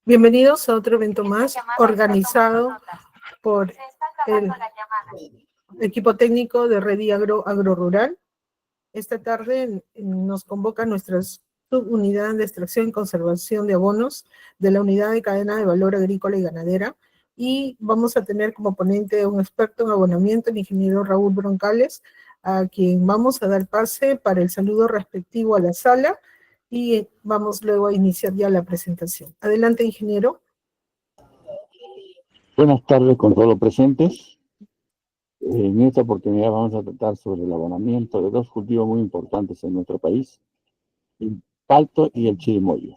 Bienvenidos a otro evento más organizado por el equipo técnico de Redi Agrorural. Esta tarde nos convoca nuestra subunidad de extracción y conservación de abonos de la Unidad de Cadena de Valor Agrícola y Ganadera, y vamos a tener como ponente un experto en abonamiento, el ingeniero Raúl Broncales, a quien vamos a dar pase para el saludo respectivo a la sala, y vamos luego a iniciar ya la presentación. Adelante, ingeniero. Buenas tardes con todos los presentes. En esta oportunidad vamos a tratar sobre el abonamiento de dos cultivos muy importantes en nuestro país, el palto y el chirimoyo.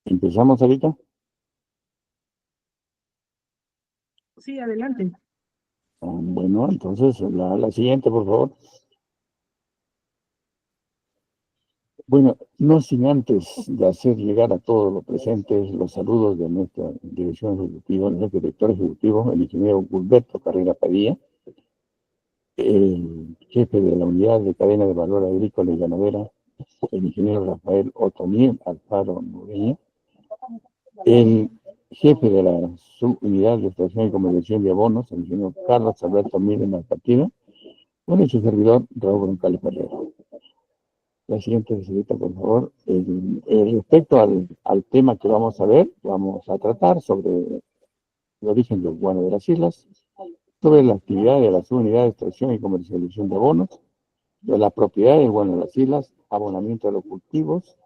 ¿Empezamos ahorita? Sí, adelante. Bueno, entonces la siguiente, por favor. Bueno, no sin antes de hacer llegar a todos los presentes los saludos de nuestra dirección ejecutiva, nuestro director ejecutivo, el ingeniero Gilberto Carrera Padilla, el jefe de la Unidad de Cadena de Valor Agrícola y Ganadera, el ingeniero Rafael Otoniel Alfaro Nureña, el jefe de la subunidad de extracción y comercialización de abonos, el ingeniero Carlos Alberto Miren Malpatina, bueno, y su servidor Raúl Broncales Ferrera. La siguiente señorita, por favor. Respecto al tema que vamos a ver, vamos a tratar sobre el origen del guano de las islas, sobre la actividad de la subunidad de extracción y comercialización de abonos, de la propiedad del guano de las islas, abonamiento de los cultivos,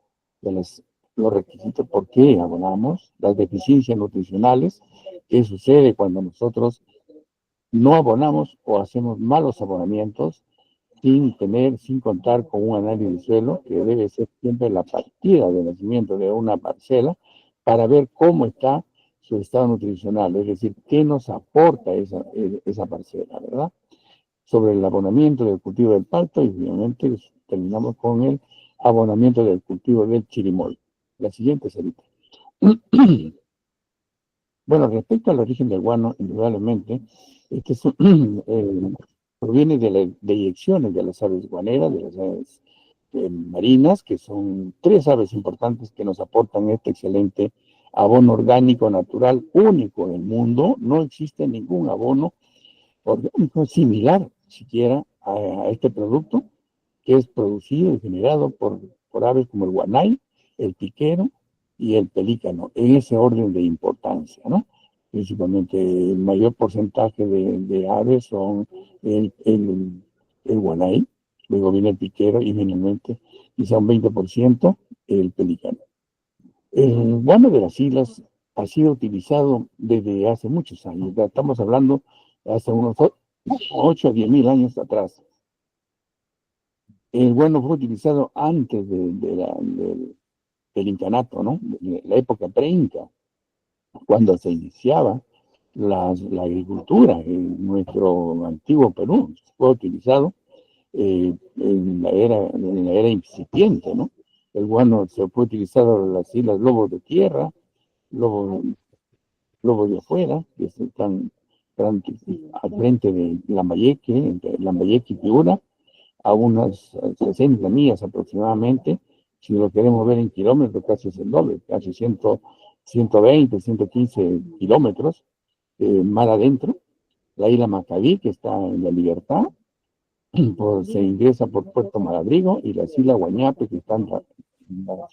de los requisitos por qué abonamos, las deficiencias nutricionales, qué sucede cuando nosotros no abonamos o hacemos malos abonamientos, sin contar con un análisis de suelo, que debe ser siempre la partida de nacimiento de una parcela, para ver cómo está su estado nutricional, es decir, qué nos aporta esa parcela, ¿verdad? Sobre el abonamiento del cultivo del palto, y finalmente terminamos con el abonamiento del cultivo del chirimoy. La siguiente, Sarita. Bueno, respecto al origen del guano, indudablemente, proviene de eyecciones de las aves guaneras, de las aves marinas, que son tres aves importantes que nos aportan este excelente abono orgánico natural único en el mundo. No existe ningún abono orgánico similar siquiera a este producto, que es producido y generado por aves como el guanay, el piquero y el pelícano, en ese orden de importancia, ¿no? Principalmente el mayor porcentaje de aves son el guanay, luego viene el piquero y finalmente, quizá un 20%, el pelícano. El guano de las islas ha sido utilizado desde hace muchos años, ya estamos hablando hace unos 8 o 10 mil años atrás. El guano fue utilizado antes del incanato, ¿no? De la época pre-inca, cuando se iniciaba la agricultura en nuestro antiguo Perú. Fue utilizado en la era incipiente, ¿no? El guano se fue utilizado en las islas Lobos de Tierra, Lobos de Afuera, que están al frente de Lambayeque, entre Lambayeque y Piura, a unas 60 millas aproximadamente. Si lo queremos ver en kilómetros, casi es el doble, casi 120, 115 kilómetros mar adentro. La isla Macabí, que está en La Libertad, se ingresa por Puerto Malabrigo, y las islas Guañape, que están a la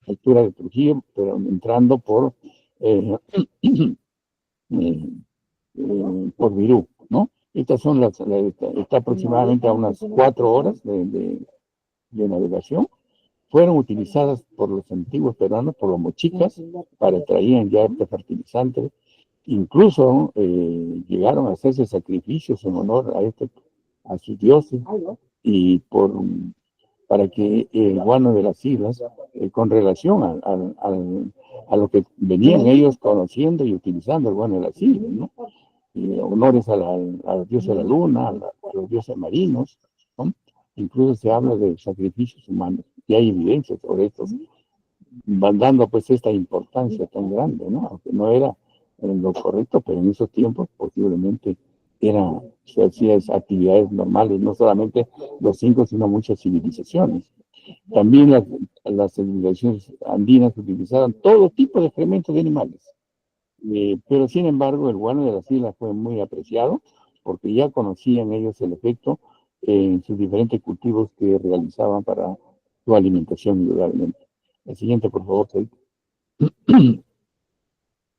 altura de Trujillo, pero entrando por Virú, ¿no? Estas son está aproximadamente a unas 4 horas de navegación. Fueron utilizadas por los antiguos peruanos, por los mochicas, para traían ya este fertilizante. Incluso llegaron a hacerse sacrificios en honor a sus dioses, y para que el guano de las islas, con relación a lo que venían ellos conociendo y utilizando el guano de las islas, ¿no? Honores a los dioses de la luna, a los dioses marinos, ¿no? incluso se habla de sacrificios humanos, y hay evidencia sobre esto, van dando pues esta importancia tan grande, ¿no? Aunque no era lo correcto, pero en esos tiempos posiblemente se hacían actividades normales, no solamente los 5, sino muchas civilizaciones. También las civilizaciones andinas utilizaban todo tipo de excrementos de animales. Pero sin embargo, el guano de las islas fue muy apreciado porque ya conocían ellos el efecto en sus diferentes cultivos que realizaban para su alimentación indudablemente. El siguiente, por favor, Said.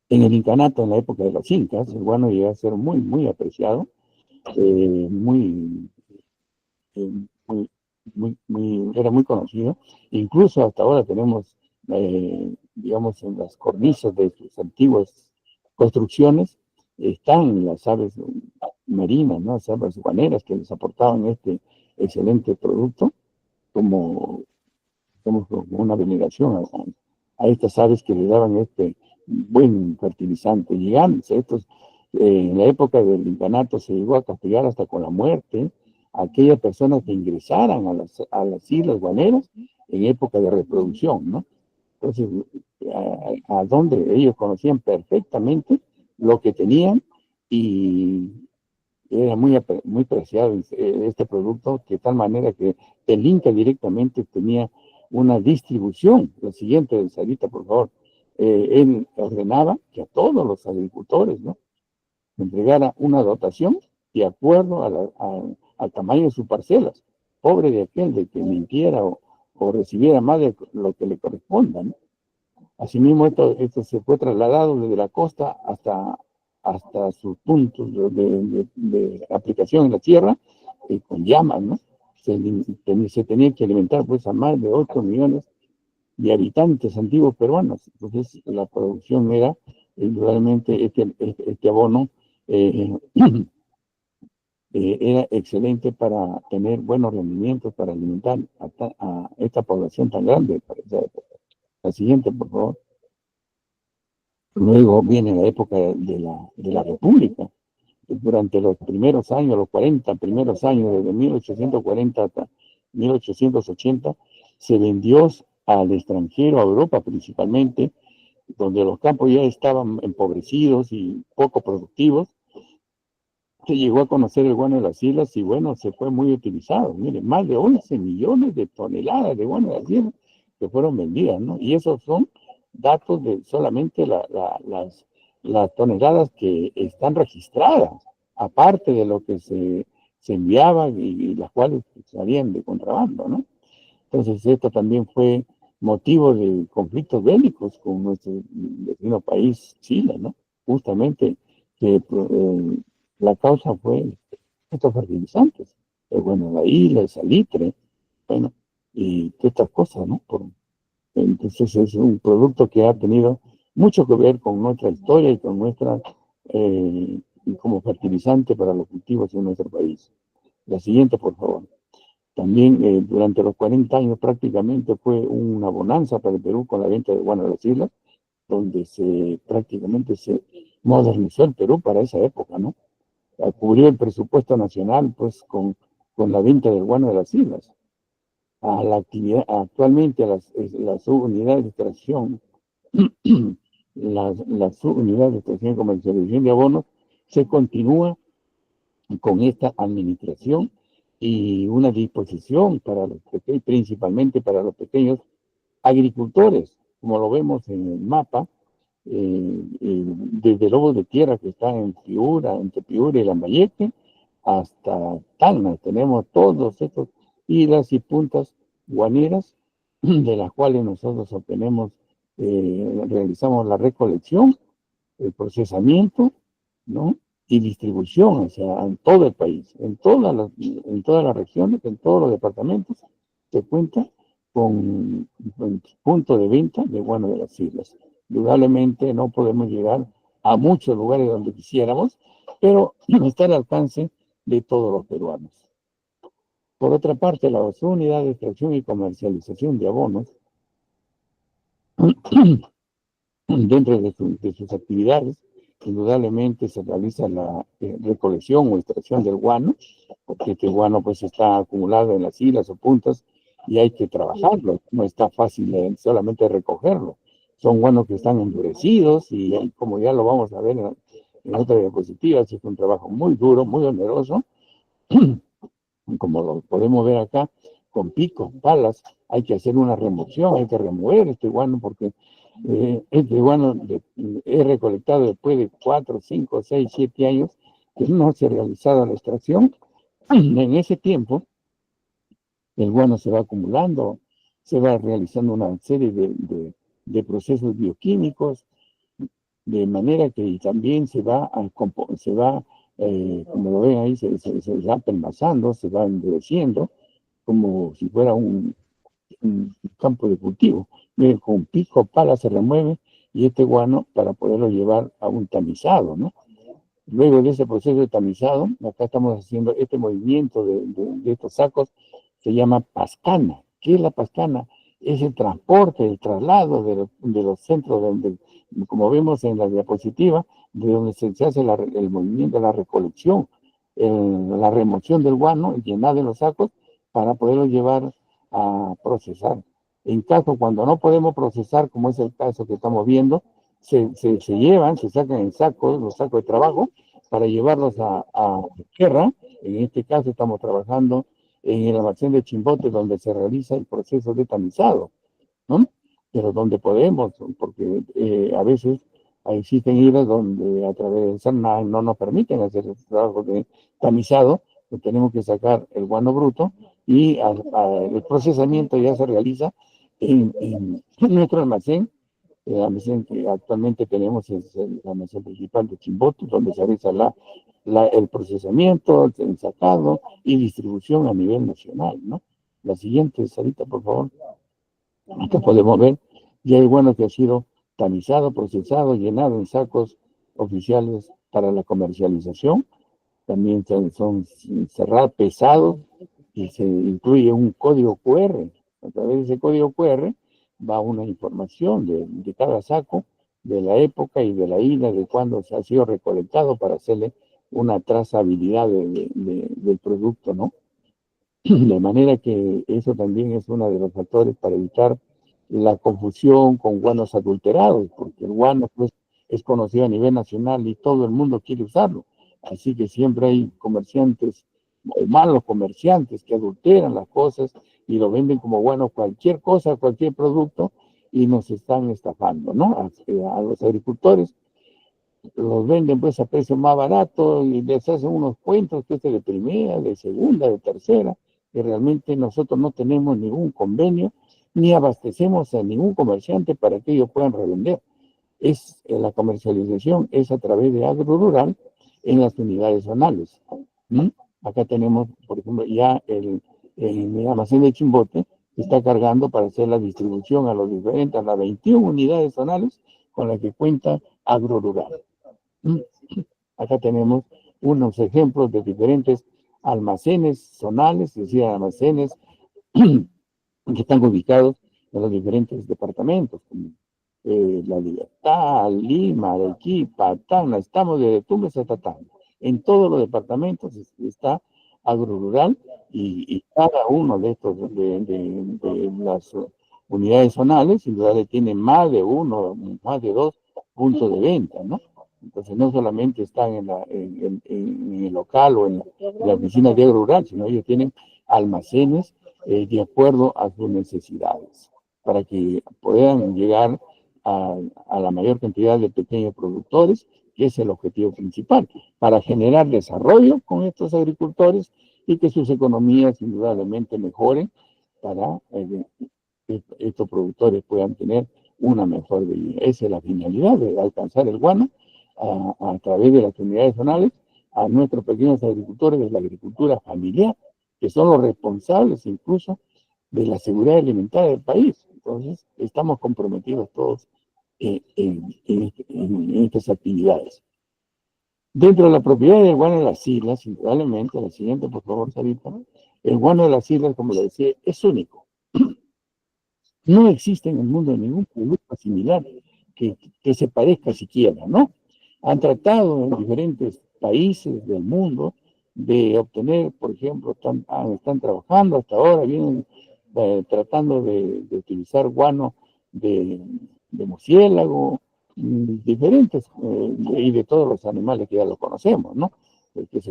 En el incanato, en la época de los incas, el guano llegó a ser muy, muy apreciado, eh, muy, eh, muy, era muy conocido. Incluso hasta ahora tenemos, digamos, en las cornisas de sus antiguas construcciones, están las aves marinas, ¿no? Las aves guaneras que les aportaban este excelente producto como una veneración a estas aves que le daban este buen fertilizante. Llegándose estos, en la época del incanato se llegó a castigar hasta con la muerte a aquellas personas que ingresaran a las islas guaneras en época de reproducción, ¿no? Entonces, a donde ellos conocían perfectamente lo que tenían y era muy preciado este producto, de tal manera que el Inca directamente tenía una distribución. La siguiente, Sarita, por favor. Él ordenaba que a todos los agricultores, ¿no?, entregara una dotación de acuerdo al tamaño de sus parcelas. Pobre de aquel de que mintiera o recibiera más de lo que le corresponda, ¿no? Asimismo, esto se fue trasladado desde la costa hasta sus puntos de aplicación en la tierra, con llamas, ¿no? Se tenía que alimentar pues a más de 8 millones de habitantes antiguos peruanos. Entonces, la producción era indudablemente este abono era excelente para tener buenos rendimientos, para alimentar a esta población tan grande para esa época. La siguiente, por favor. Luego viene la época de la República. Durante los primeros años, los 40 primeros años, desde 1840 hasta 1880, se vendió al extranjero, a Europa principalmente, donde los campos ya estaban empobrecidos y poco productivos. Se llegó a conocer el guano de las islas y bueno, se fue muy utilizado. Miren, más de 11 millones de toneladas de guano de las islas que fueron vendidas, ¿no? Y esos son datos de solamente las toneladas que están registradas, aparte de lo que se enviaba y las cuales salían de contrabando, ¿no? Entonces esto también fue motivo de conflictos bélicos con nuestro vecino país, Chile, ¿no? Justamente que la causa fue estos fertilizantes, bueno, la isla, el salitre, bueno, y todas estas cosas, ¿no? Entonces es un producto que ha tenido mucho que ver con nuestra historia y con nuestra, como fertilizante para los cultivos en nuestro país. La siguiente, por favor. También durante los 40 años prácticamente fue una bonanza para el Perú con la venta de guano de las islas, donde prácticamente se modernizó el Perú para esa época, ¿no? Cubrió el presupuesto nacional pues con la venta del guano de las islas. A la actividad, actualmente las subunidades de extracción, las subunidades de extracción y comercialización de abonos, se continúa con esta administración y una disposición para principalmente para los pequeños agricultores, como lo vemos en el mapa, desde Lobos de Tierra, que está entre Piura y Lambayeque, hasta Tacna. Tenemos todos estos islas y puntas guaneras, de las cuales nosotros obtenemos, realizamos la recolección, el procesamiento, ¿no?, y distribución, o sea, en todo el país, en todas las regiones, en todos los departamentos, se cuenta con punto de venta de guano de las islas. Indudablemente no podemos llegar a muchos lugares donde quisiéramos, pero está al alcance de todos los peruanos. Por otra parte, las unidades de extracción y comercialización de abonos, dentro de sus actividades, indudablemente se realiza la recolección o extracción del guano, porque este guano pues está acumulado en las hilas o puntas y hay que trabajarlo, no está fácil solamente recogerlo. Son guanos que están endurecidos y como ya lo vamos a ver en otra diapositiva, es un trabajo muy duro, muy oneroso, como lo podemos ver acá, con picos, palas, hay que hacer una remoción, hay que remover este guano porque este guano es recolectado después de 4, 5, 6, 7 años que no se ha realizado la extracción. En ese tiempo, el guano se va acumulando, se va realizando una serie de procesos bioquímicos, de manera que también se va, como lo ven ahí, se va pelmazando, se va endureciendo, como si fuera un campo de cultivo. Miren, con pico, pala se remueve y este guano para poderlo llevar a un tamizado, ¿no? Luego de ese proceso de tamizado, acá estamos haciendo este movimiento de estos sacos, se llama pascana. ¿Qué es la pascana? Es el transporte, el traslado de los centros, como vemos en la diapositiva, de donde se hace el movimiento, la recolección, la remoción del guano, llenado en los sacos, para poderlo llevar a procesar. En caso, cuando no podemos procesar, como es el caso que estamos viendo, se llevan, se sacan en sacos, los sacos de trabajo, para llevarlos a tierra. En este caso estamos trabajando en el almacén de Chimbote, donde se realiza el proceso de tamizado, ¿no? Pero donde podemos, porque a veces existen islas donde a través del SANAI no nos permiten hacer el trabajo de tamizado, pues tenemos que sacar el guano bruto y el procesamiento ya se realiza en nuestro almacén. El almacén que actualmente tenemos es el almacén principal de Chimbote, donde se realiza el procesamiento, el ensacado y distribución a nivel nacional, ¿no? La siguiente, Sarita, por favor. Acá podemos ver, ya hay guano que ha sido tamizado, procesado, llenado en sacos oficiales para la comercialización. También son cerrados, pesados, y se incluye un código QR. A través de ese código QR va una información de cada saco, de la época y de la isla, de cuándo se ha sido recolectado para hacerle una trazabilidad del producto, ¿no? De manera que eso también es uno de los factores para evitar la confusión con guanos adulterados, porque el guano pues, es conocido a nivel nacional y todo el mundo quiere usarlo. Así que siempre hay comerciantes, o malos comerciantes, que adulteran las cosas y lo venden como bueno cualquier cosa, cualquier producto, y nos están estafando, ¿no? A los agricultores los venden pues a precio más barato y les hacen unos cuentos que es de primera, de segunda, de tercera, y realmente nosotros no tenemos ningún convenio ni abastecemos a ningún comerciante para que ellos puedan revender. La comercialización es a través de Agro Rural en las unidades zonales. Acá tenemos, por ejemplo, ya el almacén de Chimbote está cargando para hacer la distribución a las 21 unidades zonales con las que cuenta Agro Rural. Acá tenemos unos ejemplos de diferentes almacenes zonales, es decir, almacenes que están ubicados en los diferentes departamentos, como La Libertad, Lima, Arequipa, Tacna, estamos de Tumbes hasta Tacna. En todos los departamentos está Agro Rural y cada uno de estos, de las unidades zonales, sin duda tiene más de uno, más de dos puntos de venta, ¿no? Entonces no solamente están en el local o en la oficina de Agro Rural, sino ellos tienen almacenes de acuerdo a sus necesidades, para que puedan llegar a la mayor cantidad de pequeños productores, que es el objetivo principal, para generar desarrollo con estos agricultores y que sus economías indudablemente mejoren para que estos productores puedan tener una mejor vida. Esa es la finalidad de alcanzar el guano a través de las unidades zonales a nuestros pequeños agricultores de la agricultura familiar, que son los responsables incluso de la seguridad alimentaria del país. Entonces, estamos comprometidos todos en estas actividades. Dentro de la propiedad del guano de las islas, indudablemente, la siguiente, por favor, Sarita, el guano de las islas, como le decía, es único. No existe en el mundo ningún producto similar que se parezca siquiera, ¿no? Han tratado en diferentes países del mundo de obtener, por ejemplo, están trabajando hasta ahora, vienen tratando de utilizar guano de murciélago, diferentes, y de todos los animales que ya lo conocemos, ¿no? Que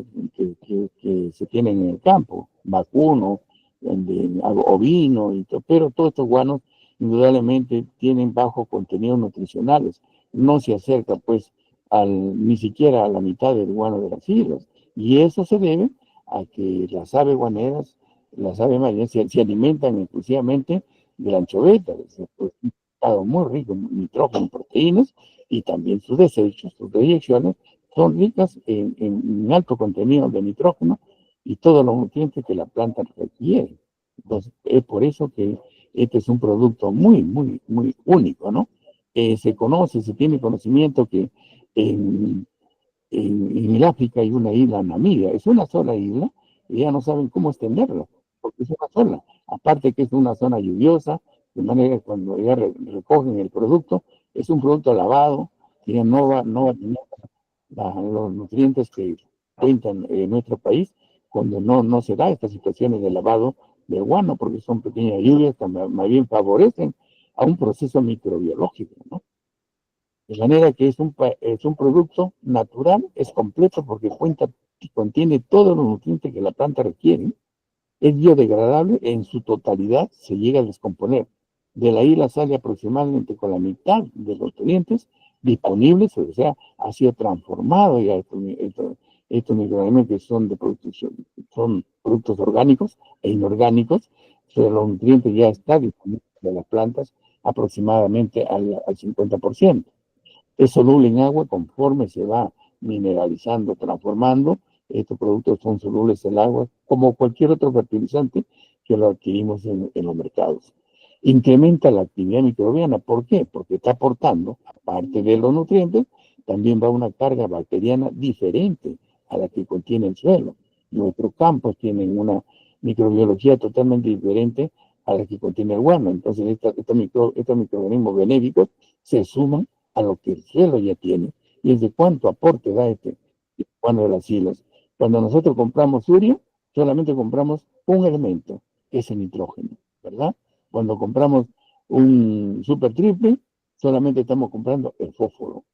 se tienen en el campo, vacuno, ovino, pero todos estos guanos indudablemente tienen bajos contenidos nutricionales, no se acerca pues ni siquiera a la mitad del guano de las islas, y eso se debe a que las aves guaneras, las aves marinas se alimentan exclusivamente de la anchoveta, es un pescado muy rico en nitrógeno, proteínas, y también sus desechos, sus reyecciones, son ricas en alto contenido de nitrógeno y todos los nutrientes que la planta requiere. Entonces, es por eso que este es un producto muy, muy, muy único, ¿no? Se tiene conocimiento que en el África hay una isla, Namibia, es una sola isla, y ya no saben cómo extenderla, porque es una sola. Aparte que es una zona lluviosa, de manera que cuando ya recogen el producto, es un producto lavado, que ya no va a tener los nutrientes que cuentan en nuestro país, cuando no se da estas situaciones de lavado del guano, porque son pequeñas lluvias que más bien favorecen a un proceso microbiológico, ¿no? De manera que es un producto natural, es completo porque contiene todos los nutrientes que la planta requiere, es biodegradable en su totalidad, se llega a descomponer. De la isla sale aproximadamente con la mitad de los nutrientes disponibles, o sea, ha sido transformado ya estos microelementos son productos orgánicos e inorgánicos, pero los nutrientes ya están disponibles de las plantas aproximadamente al 50%. Es soluble en agua conforme se va mineralizando, transformando. Estos productos son solubles en agua, como cualquier otro fertilizante que lo adquirimos en los mercados. Incrementa la actividad microbiana. ¿Por qué? Porque está aportando, aparte de los nutrientes, también va una carga bacteriana diferente a la que contiene el suelo. Nuestros campos tienen una microbiología totalmente diferente a la que contiene el guano. Entonces, estos microorganismos benéficos se suman a lo que el suelo ya tiene, y es de cuánto aporte da este guano de las islas. Cuando nosotros compramos urea, solamente compramos un elemento, que es el nitrógeno, ¿verdad? Cuando compramos un super triple, solamente estamos comprando el fósforo.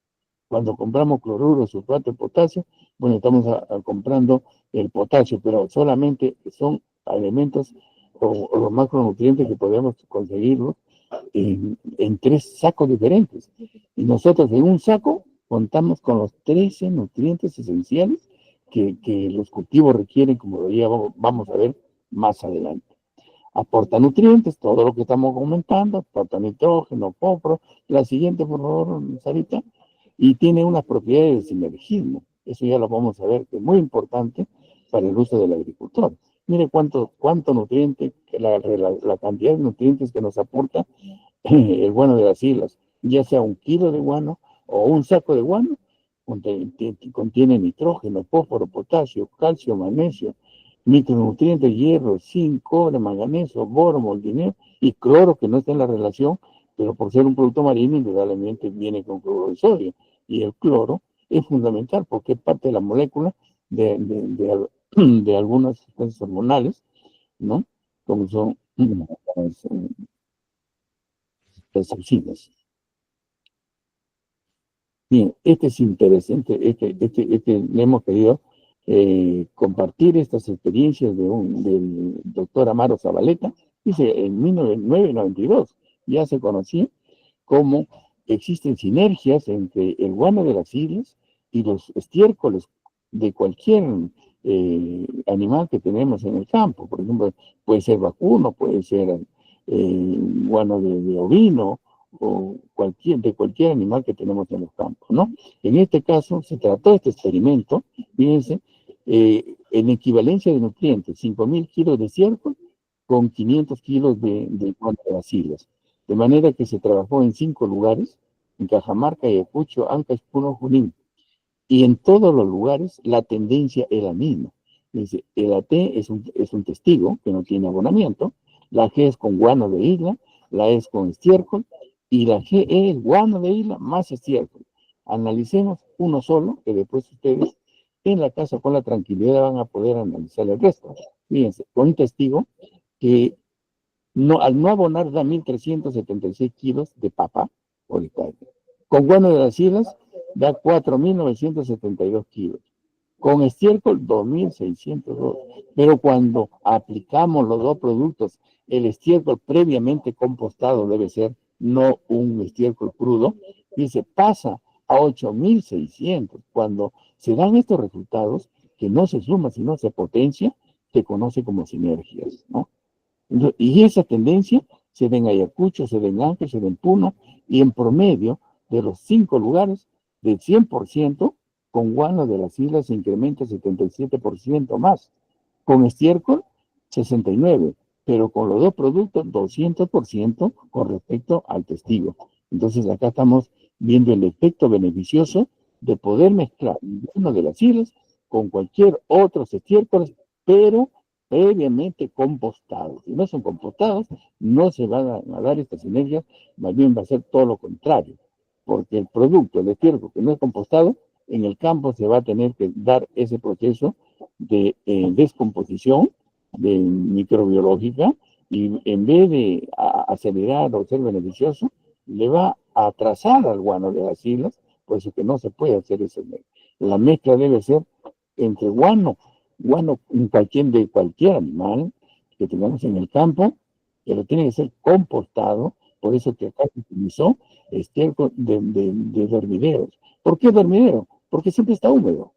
Cuando compramos cloruro, sulfato de potasio, bueno, estamos comprando el potasio, pero solamente son elementos o los macronutrientes que podemos conseguirlos en 3 sacos diferentes. Y nosotros en un saco contamos con los 13 nutrientes esenciales que los cultivos requieren, como lo ya vamos a ver más adelante. Aporta nutrientes, todo lo que estamos comentando, aporta nitrógeno, fósforo. La siguiente, por favor, Sarita. Y tiene unas propiedades de sinergismo. Eso ya lo vamos a ver, que es muy importante para el uso del agricultor. Mire cuánto nutriente, la cantidad de nutrientes que nos aporta el guano de las islas, ya sea 1 kilo de guano o un saco de guano, contiene nitrógeno, fósforo, potasio, calcio, magnesio, micronutrientes, hierro, zinc, cobre, manganeso, boro, molibdeno y cloro, que no está en la relación, pero por ser un producto marino, indudablemente viene con cloro de sodio. Y el cloro es fundamental porque es parte de la molécula de algunas sustancias hormonales, ¿no? Como son las auxinas. Bien, este es interesante, le hemos querido compartir estas experiencias del doctor Amaro Zabaleta. Dice, en 1992 ya se conocía cómo existen sinergias entre el guano de las islas y los estiércoles de cualquier animal que tenemos en el campo. Por ejemplo, puede ser vacuno, puede ser guano de ovino, o de cualquier animal que tenemos en los campos, ¿no? En este caso, se trató este experimento, fíjense, en equivalencia de nutrientes, 5.000 kilos de estiércol con 500 kilos de guano de las islas. De manera que se trabajó en 5 lugares, en Cajamarca, Ayacucho, Ancash, Puno, Junín. Y en todos los lugares la tendencia es la misma. Dice, el AT es un testigo que no tiene abonamiento, la G es con guano de isla, la E es con estiércol, y la GE es guano de isla más estiércol. Analicemos uno solo, que después ustedes en la casa con la tranquilidad van a poder analizar el resto. Fíjense, con un testigo que no, al no abonar da 1.376 kilos de papa por hectárea. Con guano de las islas da 4.972 kilos. Con estiércol, 2.602. Pero cuando aplicamos los dos productos, el estiércol previamente compostado debe ser, no un estiércol crudo, dice, pasa a 8.600. Cuando se dan estos resultados, que no se suma, sino se potencia, se conoce como sinergias, ¿no? Y esa tendencia se ve en Ayacucho, se ve en Ángel, se ve en Puno, y en promedio de los 5 lugares, del 100%, con guano de las islas se incrementa 77% más. Con estiércol, 69%, pero con los dos productos, 200% con respecto al testigo. Entonces acá estamos viendo el efecto beneficioso de poder mezclar guano de las islas con cualquier otro estiércol, pero previamente compostados. Si no son compostados, no se van a dar estas sinergias, más bien va a ser todo lo contrario, porque el producto, el estiércol que no es compostado, en el campo se va a tener que dar ese proceso de descomposición de microbiológica, y en vez de acelerar o ser beneficioso, le va a atrasar al guano de las islas, por eso que no se puede hacer eso. La mezcla debe ser entre guano de cualquier animal que tengamos en el campo, pero tiene que ser compostado, por eso que acá se utilizó estiércol de dormideros. ¿Por qué dormidero? Porque siempre está húmedo.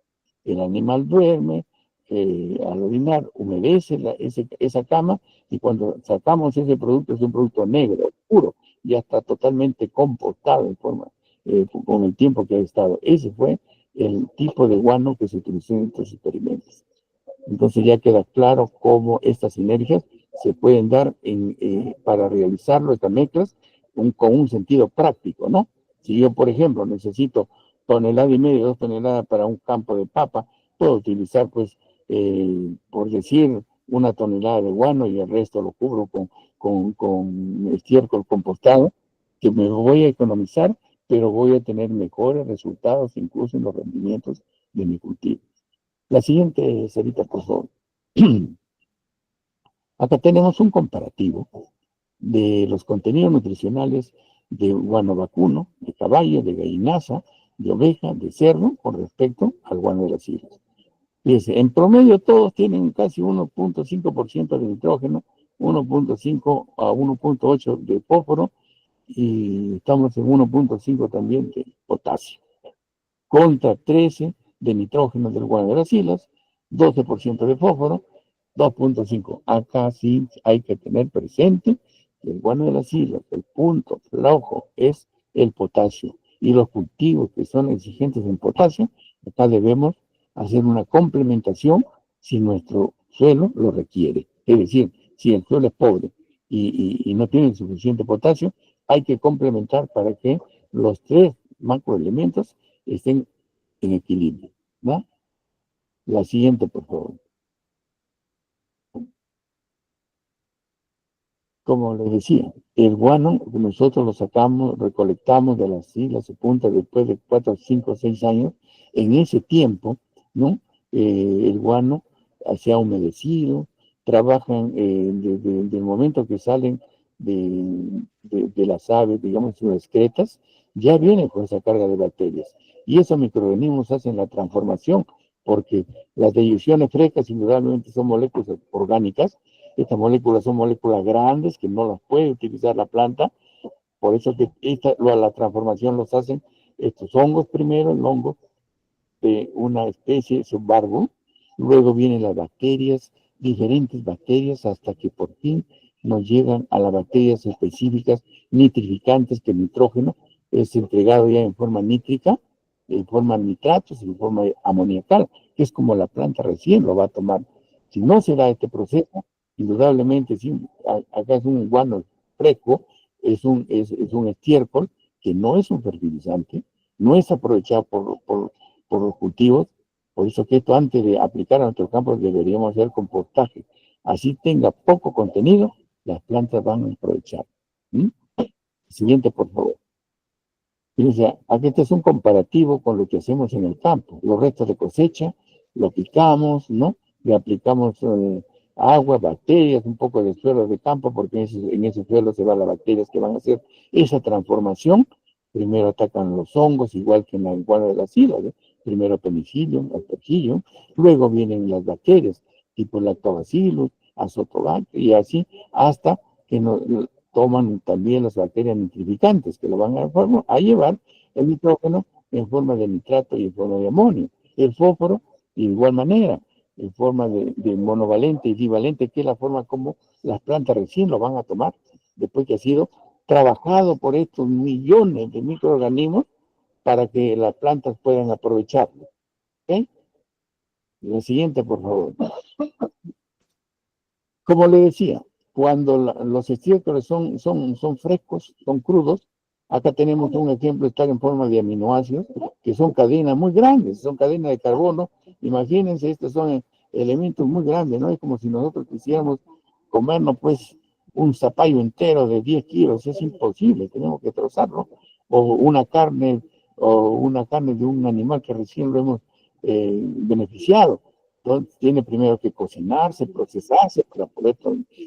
El animal duerme, al orinar humedece esa cama, y cuando sacamos ese producto es un producto negro, oscuro, ya está totalmente compostado en forma, con el tiempo que ha estado. Ese fue el tipo de guano que se utilizó en estos experimentos. Entonces ya queda claro cómo estas sinergias se pueden dar para realizarlo, estas mezclas, con un sentido práctico, ¿no? Si yo, por ejemplo, necesito 1,5 toneladas, 2 toneladas para un campo de papa, puedo utilizar, pues, por decir, 1 tonelada de guano y el resto lo cubro con estiércol compostado, que me voy a economizar, pero voy a tener mejores resultados incluso en los rendimientos de mi cultivo. La siguiente, Sarita, por favor. Acá tenemos un comparativo de los contenidos nutricionales de guano vacuno, de caballo, de gallinaza, de oveja, de cerdo, con respecto al guano de las islas. Fíjense, en promedio todos tienen casi 1.5% de nitrógeno, 1.5 a 1.8 de fósforo, y estamos en 1.5 también de potasio, contra 13 de nitrógeno del guano de las islas, 12% de fósforo, 2.5. Acá sí hay que tener presente que el guano de las islas, el punto flojo es el potasio, y los cultivos que son exigentes en potasio, acá debemos hacer una complementación si nuestro suelo lo requiere. Es decir, si el suelo es pobre y no tiene suficiente potasio, hay que complementar para que los tres macroelementos estén en equilibrio, ¿no? La siguiente, por favor. Como les decía, el guano nosotros lo sacamos, recolectamos de las islas y puntas después de 4, 5, 6 años. En ese tiempo, ¿no? El guano se ha humedecido, trabajan desde el momento que salen de las aves, digamos, sus excretas, ya vienen con esa carga de bacterias. Y esos microorganismos hacen la transformación, porque las diluciones frescas indudablemente son moléculas orgánicas. Estas moléculas son moléculas grandes que no las puede utilizar la planta, por eso que la transformación los hacen estos hongos primero, el hongo de una especie subarbo, luego vienen las bacterias, diferentes bacterias, hasta que por fin nos llegan a las bacterias específicas nitrificantes, que el nitrógeno es entregado ya en forma nítrica, en forma de nitratos, en forma amoniacal, que es como la planta recién lo va a tomar. Si no se da este proceso, indudablemente, si acá es un guano fresco, es un estiércol que no es un fertilizante, no es aprovechado por los cultivos. Por eso que esto, antes de aplicar a nuestros campos, deberíamos hacer compostaje. Así tenga poco contenido, las plantas van a aprovechar. ¿Mm? Siguiente, por favor. Fíjense, aquí este es un comparativo con lo que hacemos en el campo. Los restos de cosecha, lo picamos, ¿no? Le aplicamos agua, bacterias, un poco de suelo de campo, porque en ese suelo se van las bacterias que van a hacer esa transformación. Primero atacan los hongos, igual que en la iguana de la sida, ¿no? Primero penicillium, aspergillum, luego vienen las bacterias, tipo lactobacillus, azotobacter, y así hasta que toman también las bacterias nitrificantes, que lo van a llevar el nitrógeno en forma de nitrato y en forma de amonio. El fósforo, de igual manera, en forma de monovalente y divalente, que es la forma como las plantas recién lo van a tomar, después que ha sido trabajado por estos millones de microorganismos para que las plantas puedan aprovecharlo. ¿Ok? La siguiente, por favor. Como le decía, cuando los estiércoles son frescos, son crudos, acá tenemos un ejemplo, están en forma de aminoácidos, que son cadenas muy grandes, son cadenas de carbono. Imagínense, estos son elementos muy grandes, ¿no? Es como si nosotros quisiéramos comernos, pues, un zapallo entero de 10 kilos, es imposible, tenemos que trozarlo. O una carne de un animal que recién lo hemos beneficiado. Entonces, tiene primero que cocinarse, procesarse para poder...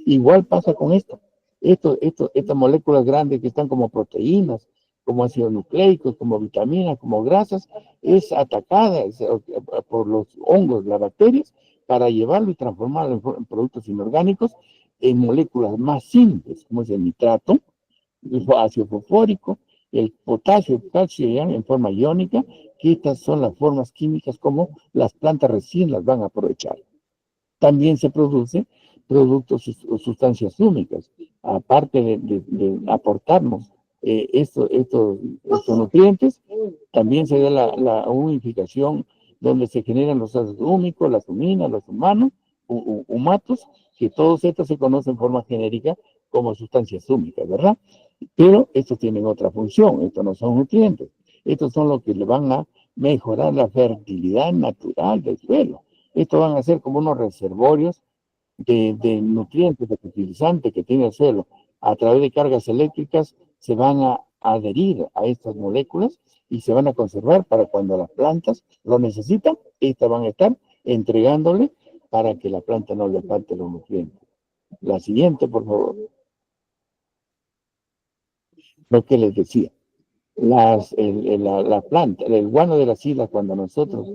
Igual pasa con esto. Estas moléculas grandes que están como proteínas, como ácidos nucleicos, como vitaminas, como grasas, es atacada por los hongos, las bacterias, para llevarlo y transformarlo en productos inorgánicos en moléculas más simples, como es el nitrato, el ácido fosfórico, el potasio, el calcio ya en forma iónica, que estas son las formas químicas como las plantas recién las van a aprovechar. También se produce productos o sustancias húmicas, aparte de aportarnos estos nutrientes, también se da la humificación donde se generan los ácidos húmicos, las huminas, los humatos, que todos estos se conocen en forma genérica como sustancias húmicas, ¿verdad? Pero estos tienen otra función, estos no son nutrientes, estos son los que le van a mejorar la fertilidad natural del suelo. Estos van a ser como unos reservorios de nutrientes, de fertilizantes que tiene el suelo. A través de cargas eléctricas se van a adherir a estas moléculas y se van a conservar para cuando las plantas lo necesitan, estas van a estar entregándole para que la planta no le falte los nutrientes. La siguiente, por favor. Lo que les decía. La planta, el guano de las islas, cuando nosotros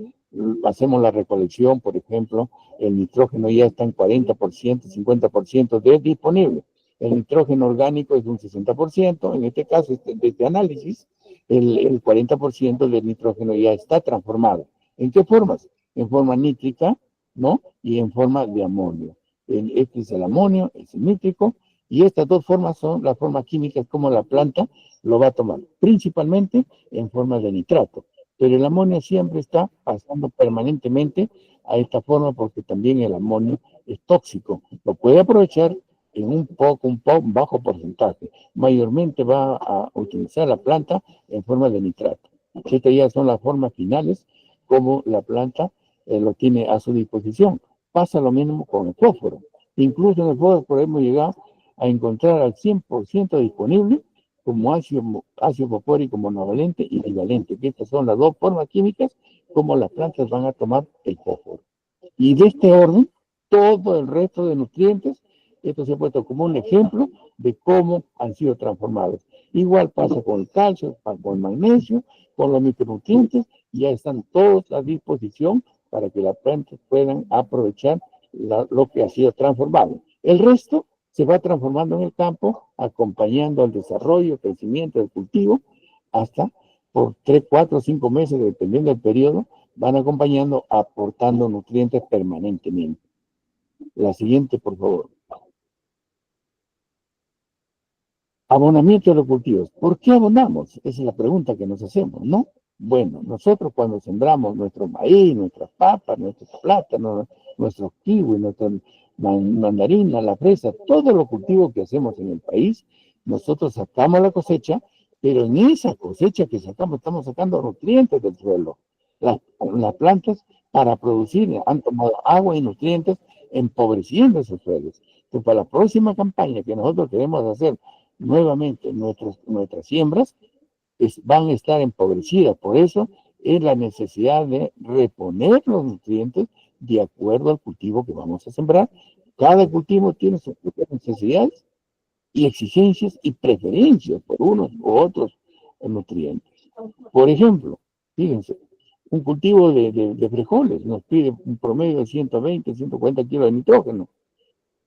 hacemos la recolección, por ejemplo, el nitrógeno ya está en 40%, 50% de disponible. El nitrógeno orgánico es un 60%, en este caso, de este análisis, el 40% del nitrógeno ya está transformado. ¿En qué formas? En forma nítrica, ¿no? Y en forma de amonio. Este es el amonio, es el nítrico, y estas dos formas son las formas químicas como la planta lo va a tomar, principalmente en forma de nitrato. Pero el amonio siempre está pasando permanentemente a esta forma porque también el amonio es tóxico. Lo puede aprovechar en un bajo porcentaje. Mayormente va a utilizar la planta en forma de nitrato. Estas ya son las formas finales como la planta lo tiene a su disposición. Pasa lo mismo con el fósforo. Incluso en el fósforo hemos llegado a encontrar al 100% disponible como ácido fosfórico monovalente y bivalente, que estas son las dos formas químicas como las plantas van a tomar el fósforo. Y de este orden, todo el resto de nutrientes, esto se ha puesto como un ejemplo de cómo han sido transformados. Igual pasa con el calcio, con el magnesio, con los micronutrientes, ya están todos a disposición para que las plantas puedan aprovechar lo que ha sido transformado. El resto se va transformando en el campo, acompañando al desarrollo, crecimiento del cultivo, hasta por 3, 4, 5 meses, dependiendo del periodo, van acompañando, aportando nutrientes permanentemente. La siguiente, por favor. Abonamiento de los cultivos. ¿Por qué abonamos? Esa es la pregunta que nos hacemos, ¿no? Bueno, nosotros cuando sembramos nuestro maíz, nuestras papas, nuestros plátanos, nuestros kiwis, nuestra mandarina, la fresa, todos los cultivos que hacemos en el país, nosotros sacamos la cosecha, pero en esa cosecha que sacamos estamos sacando nutrientes del suelo. Las plantas para producir han tomado agua y nutrientes empobreciendo esos suelos. Entonces, para la próxima campaña que nosotros queremos hacer nuevamente nuestras siembras, van a estar empobrecidas. Por eso es la necesidad de reponer los nutrientes de acuerdo al cultivo que vamos a sembrar. Cada cultivo tiene sus propias necesidades y exigencias y preferencias por unos u otros nutrientes. Por ejemplo, fíjense, un cultivo de frijoles nos pide un promedio de 120, 140 kilos de nitrógeno,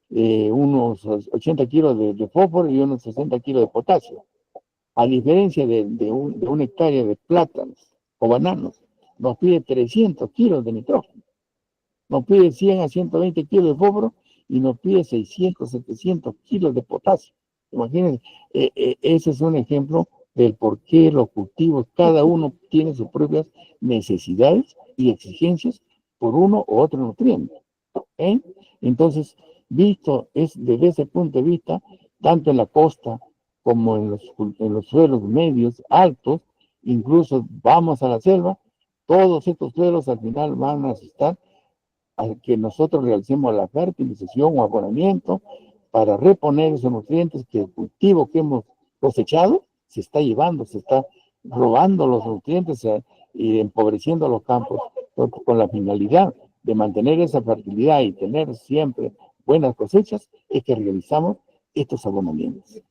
unos 80 kilos de fósforo y unos 60 kilos de potasio. A diferencia de una hectárea de plátanos o bananos, nos pide 300 kilos de nitrógeno, nos pide 100 a 120 kilos de fósforo y nos pide 600, 700 kilos de potasio. Imagínense, ese es un ejemplo del por qué los cultivos, cada uno tiene sus propias necesidades y exigencias por uno u otro nutriente. Entonces, visto desde ese punto de vista, tanto en la costa como en los suelos medios, altos, incluso vamos a la selva, todos estos suelos al final van a necesitar a que nosotros realicemos la fertilización o abonamiento para reponer esos nutrientes que el cultivo que hemos cosechado se está llevando, se está robando los nutrientes y empobreciendo los campos con la finalidad de mantener esa fertilidad y tener siempre buenas cosechas, es que realizamos estos abonamientos.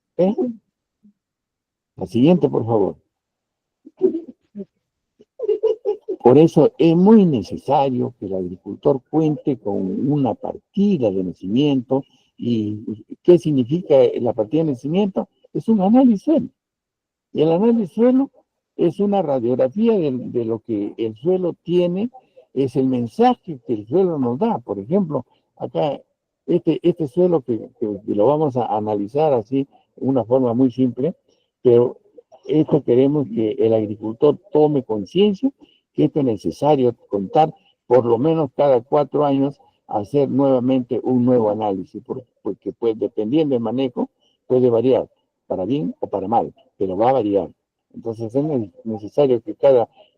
La siguiente, por favor. Por eso es muy necesario que el agricultor cuente con una partida de nacimiento. ¿Y qué significa la partida de nacimiento? Es un análisis suelo. Y el análisis suelo es una radiografía de lo que el suelo tiene, es el mensaje que el suelo nos da. Por ejemplo, acá, este suelo que lo vamos a analizar así, de una forma muy simple, pero esto queremos que el agricultor tome conciencia que esto es necesario contar por lo menos cada 4 años, hacer nuevamente un nuevo análisis, porque pues, dependiendo del manejo, puede variar, para bien o para mal, pero va a variar. Entonces es necesario que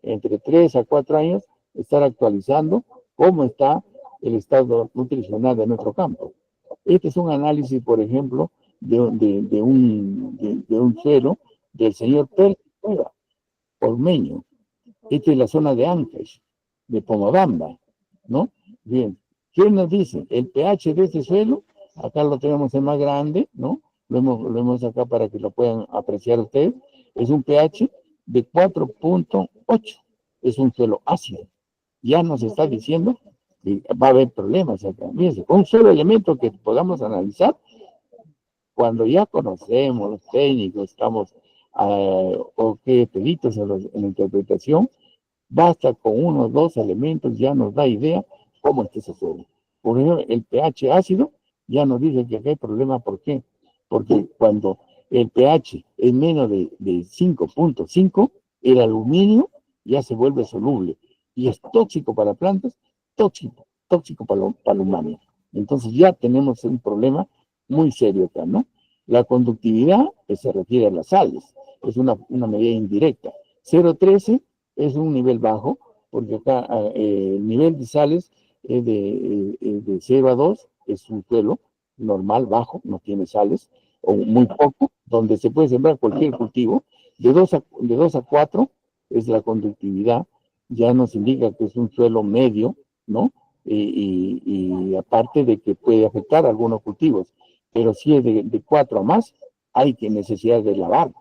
entre 3 a 4 años, estar actualizando cómo está el estado nutricional de nuestro campo. Este es un análisis, por ejemplo, de un suelo del señor Pérez Ormeño. Esta es la zona de Ancash, de Pomabamba, ¿no? Bien, ¿qué nos dice? El pH de este suelo, acá lo tenemos en más grande, ¿no? Lo hemos acá para que lo puedan apreciar ustedes. Es un pH de 4.8. Es un suelo ácido. Ya nos está diciendo que va a haber problemas acá. Fíjense, un solo elemento que podamos analizar, cuando ya conocemos los técnicos, estamos o que peritos en la interpretación, basta con 1 o 2 elementos, ya nos da idea cómo está ese suelo. Por ejemplo, el pH ácido ya nos dice que acá hay problema. ¿Por qué? Porque cuando el pH es menos de 5.5, el aluminio ya se vuelve soluble y es tóxico para plantas, tóxico para el humano. Entonces ya tenemos un problema muy serio acá, ¿no? La conductividad, que se refiere a las sales, es una medida indirecta. 0.13 es un nivel bajo, porque acá el nivel de sales es de 0 a 2, es un suelo normal, bajo, no tiene sales, o muy poco, donde se puede sembrar cualquier cultivo. De 2 a 4 es la conductividad, ya nos indica que es un suelo medio, ¿no? Y aparte de que puede afectar a algunos cultivos, pero si es de 4 a más, hay necesidad de lavar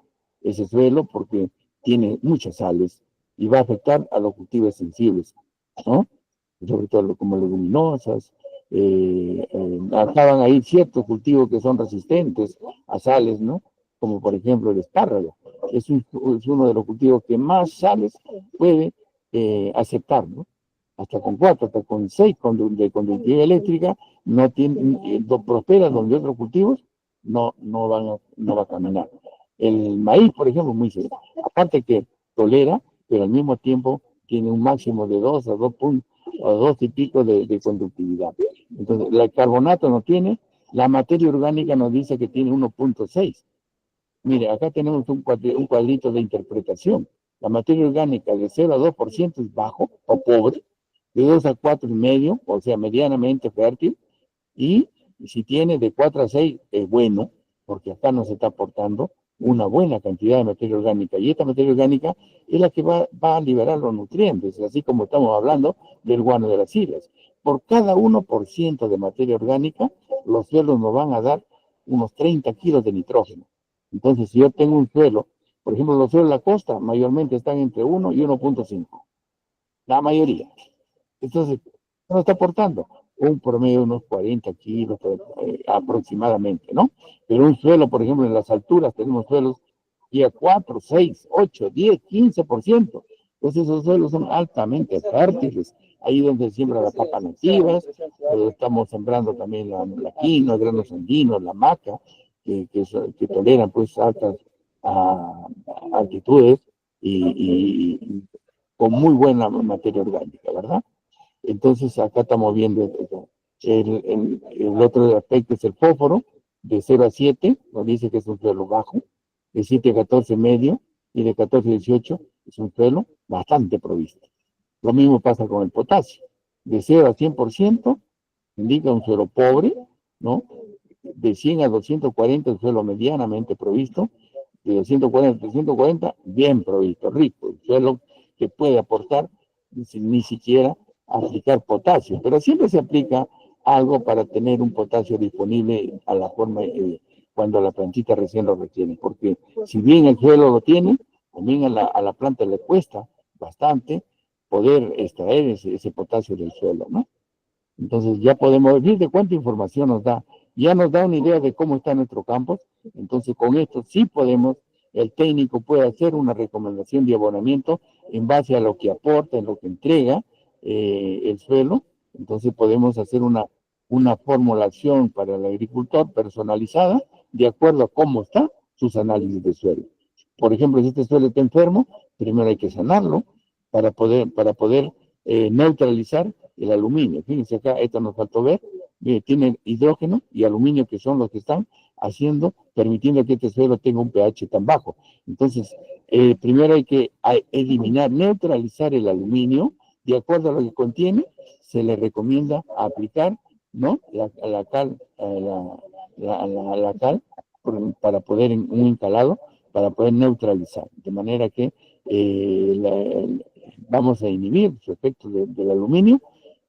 ese suelo porque tiene muchas sales y va a afectar a los cultivos sensibles, ¿no? Sobre todo como leguminosas. Acaban ahí ciertos cultivos que son resistentes a sales, ¿no? Como por ejemplo el espárrago. Es uno de los cultivos que más sales puede aceptar, ¿no? Hasta con 4, hasta con 6 de conductividad eléctrica, prospera donde otros cultivos no va a caminar. El maíz, por ejemplo, muy serio. Aparte que tolera, pero al mismo tiempo tiene un máximo de 2 a 2 puntos, o 2 y pico de conductividad. Entonces, el carbonato no tiene, la materia orgánica nos dice que tiene 1.6. Mire, acá tenemos un cuadrito de interpretación. La materia orgánica de 0 a 2% es bajo o pobre, de 2 a 4,5, o sea, medianamente fértil, y si tiene de 4 a 6 es bueno, porque acá nos está aportando una buena cantidad de materia orgánica, y esta materia orgánica es la que va a liberar los nutrientes, así como estamos hablando del guano de las islas. Por cada 1% de materia orgánica, los suelos nos van a dar unos 30 kilos de nitrógeno. Entonces, si yo tengo un suelo, por ejemplo, los suelos de la costa mayormente están entre 1 y 1.5, la mayoría. Entonces, ¿qué nos está aportando? Un promedio de unos 40 kilos aproximadamente, ¿no? Pero un suelo, por ejemplo, en las alturas tenemos suelos y a 4, 6, 8, 10, 15%. Entonces esos suelos son altamente fértiles. Ahí donde se siembra las papas nativas, estamos sembrando también la quinoa, granos andinos, la maca, que toleran pues altas altitudes y con muy buena materia orgánica, ¿verdad? Entonces acá estamos viendo el otro aspecto es el fósforo, de 0 a 7, nos dice que es un suelo bajo, de 7 a 14 medio, y de 14 a 18 es un suelo bastante provisto. Lo mismo pasa con el potasio, de 0 a 100% indica un suelo pobre, ¿no? De 100 a 240 un suelo medianamente provisto, de 240 a 340 bien provisto, rico, un suelo que puede aportar ni siquiera aplicar potasio, pero siempre se aplica algo para tener un potasio disponible a la forma cuando la plantita recién lo requiere, porque si bien el suelo lo tiene, también a la planta le cuesta bastante poder extraer ese potasio del suelo, ¿no? Entonces ya podemos ver de cuánta información nos da, ya nos da una idea de cómo está nuestro campo, entonces con esto sí podemos, el técnico puede hacer una recomendación de abonamiento en base a lo que aporta, en lo que entrega el suelo, entonces podemos hacer una formulación para el agricultor personalizada de acuerdo a cómo está sus análisis de suelo. Por ejemplo, si este suelo está enfermo, primero hay que sanarlo para poder neutralizar el aluminio. Fíjense acá, esto nos faltó ver, tiene hidrógeno y aluminio que son los que están haciendo, permitiendo que este suelo tenga un pH tan bajo. Entonces, primero hay que eliminar, neutralizar el aluminio, de acuerdo a lo que contiene, se le recomienda aplicar, ¿no? La cal, la cal para poder, un encalado, para poder neutralizar, de manera que vamos a inhibir su efecto del aluminio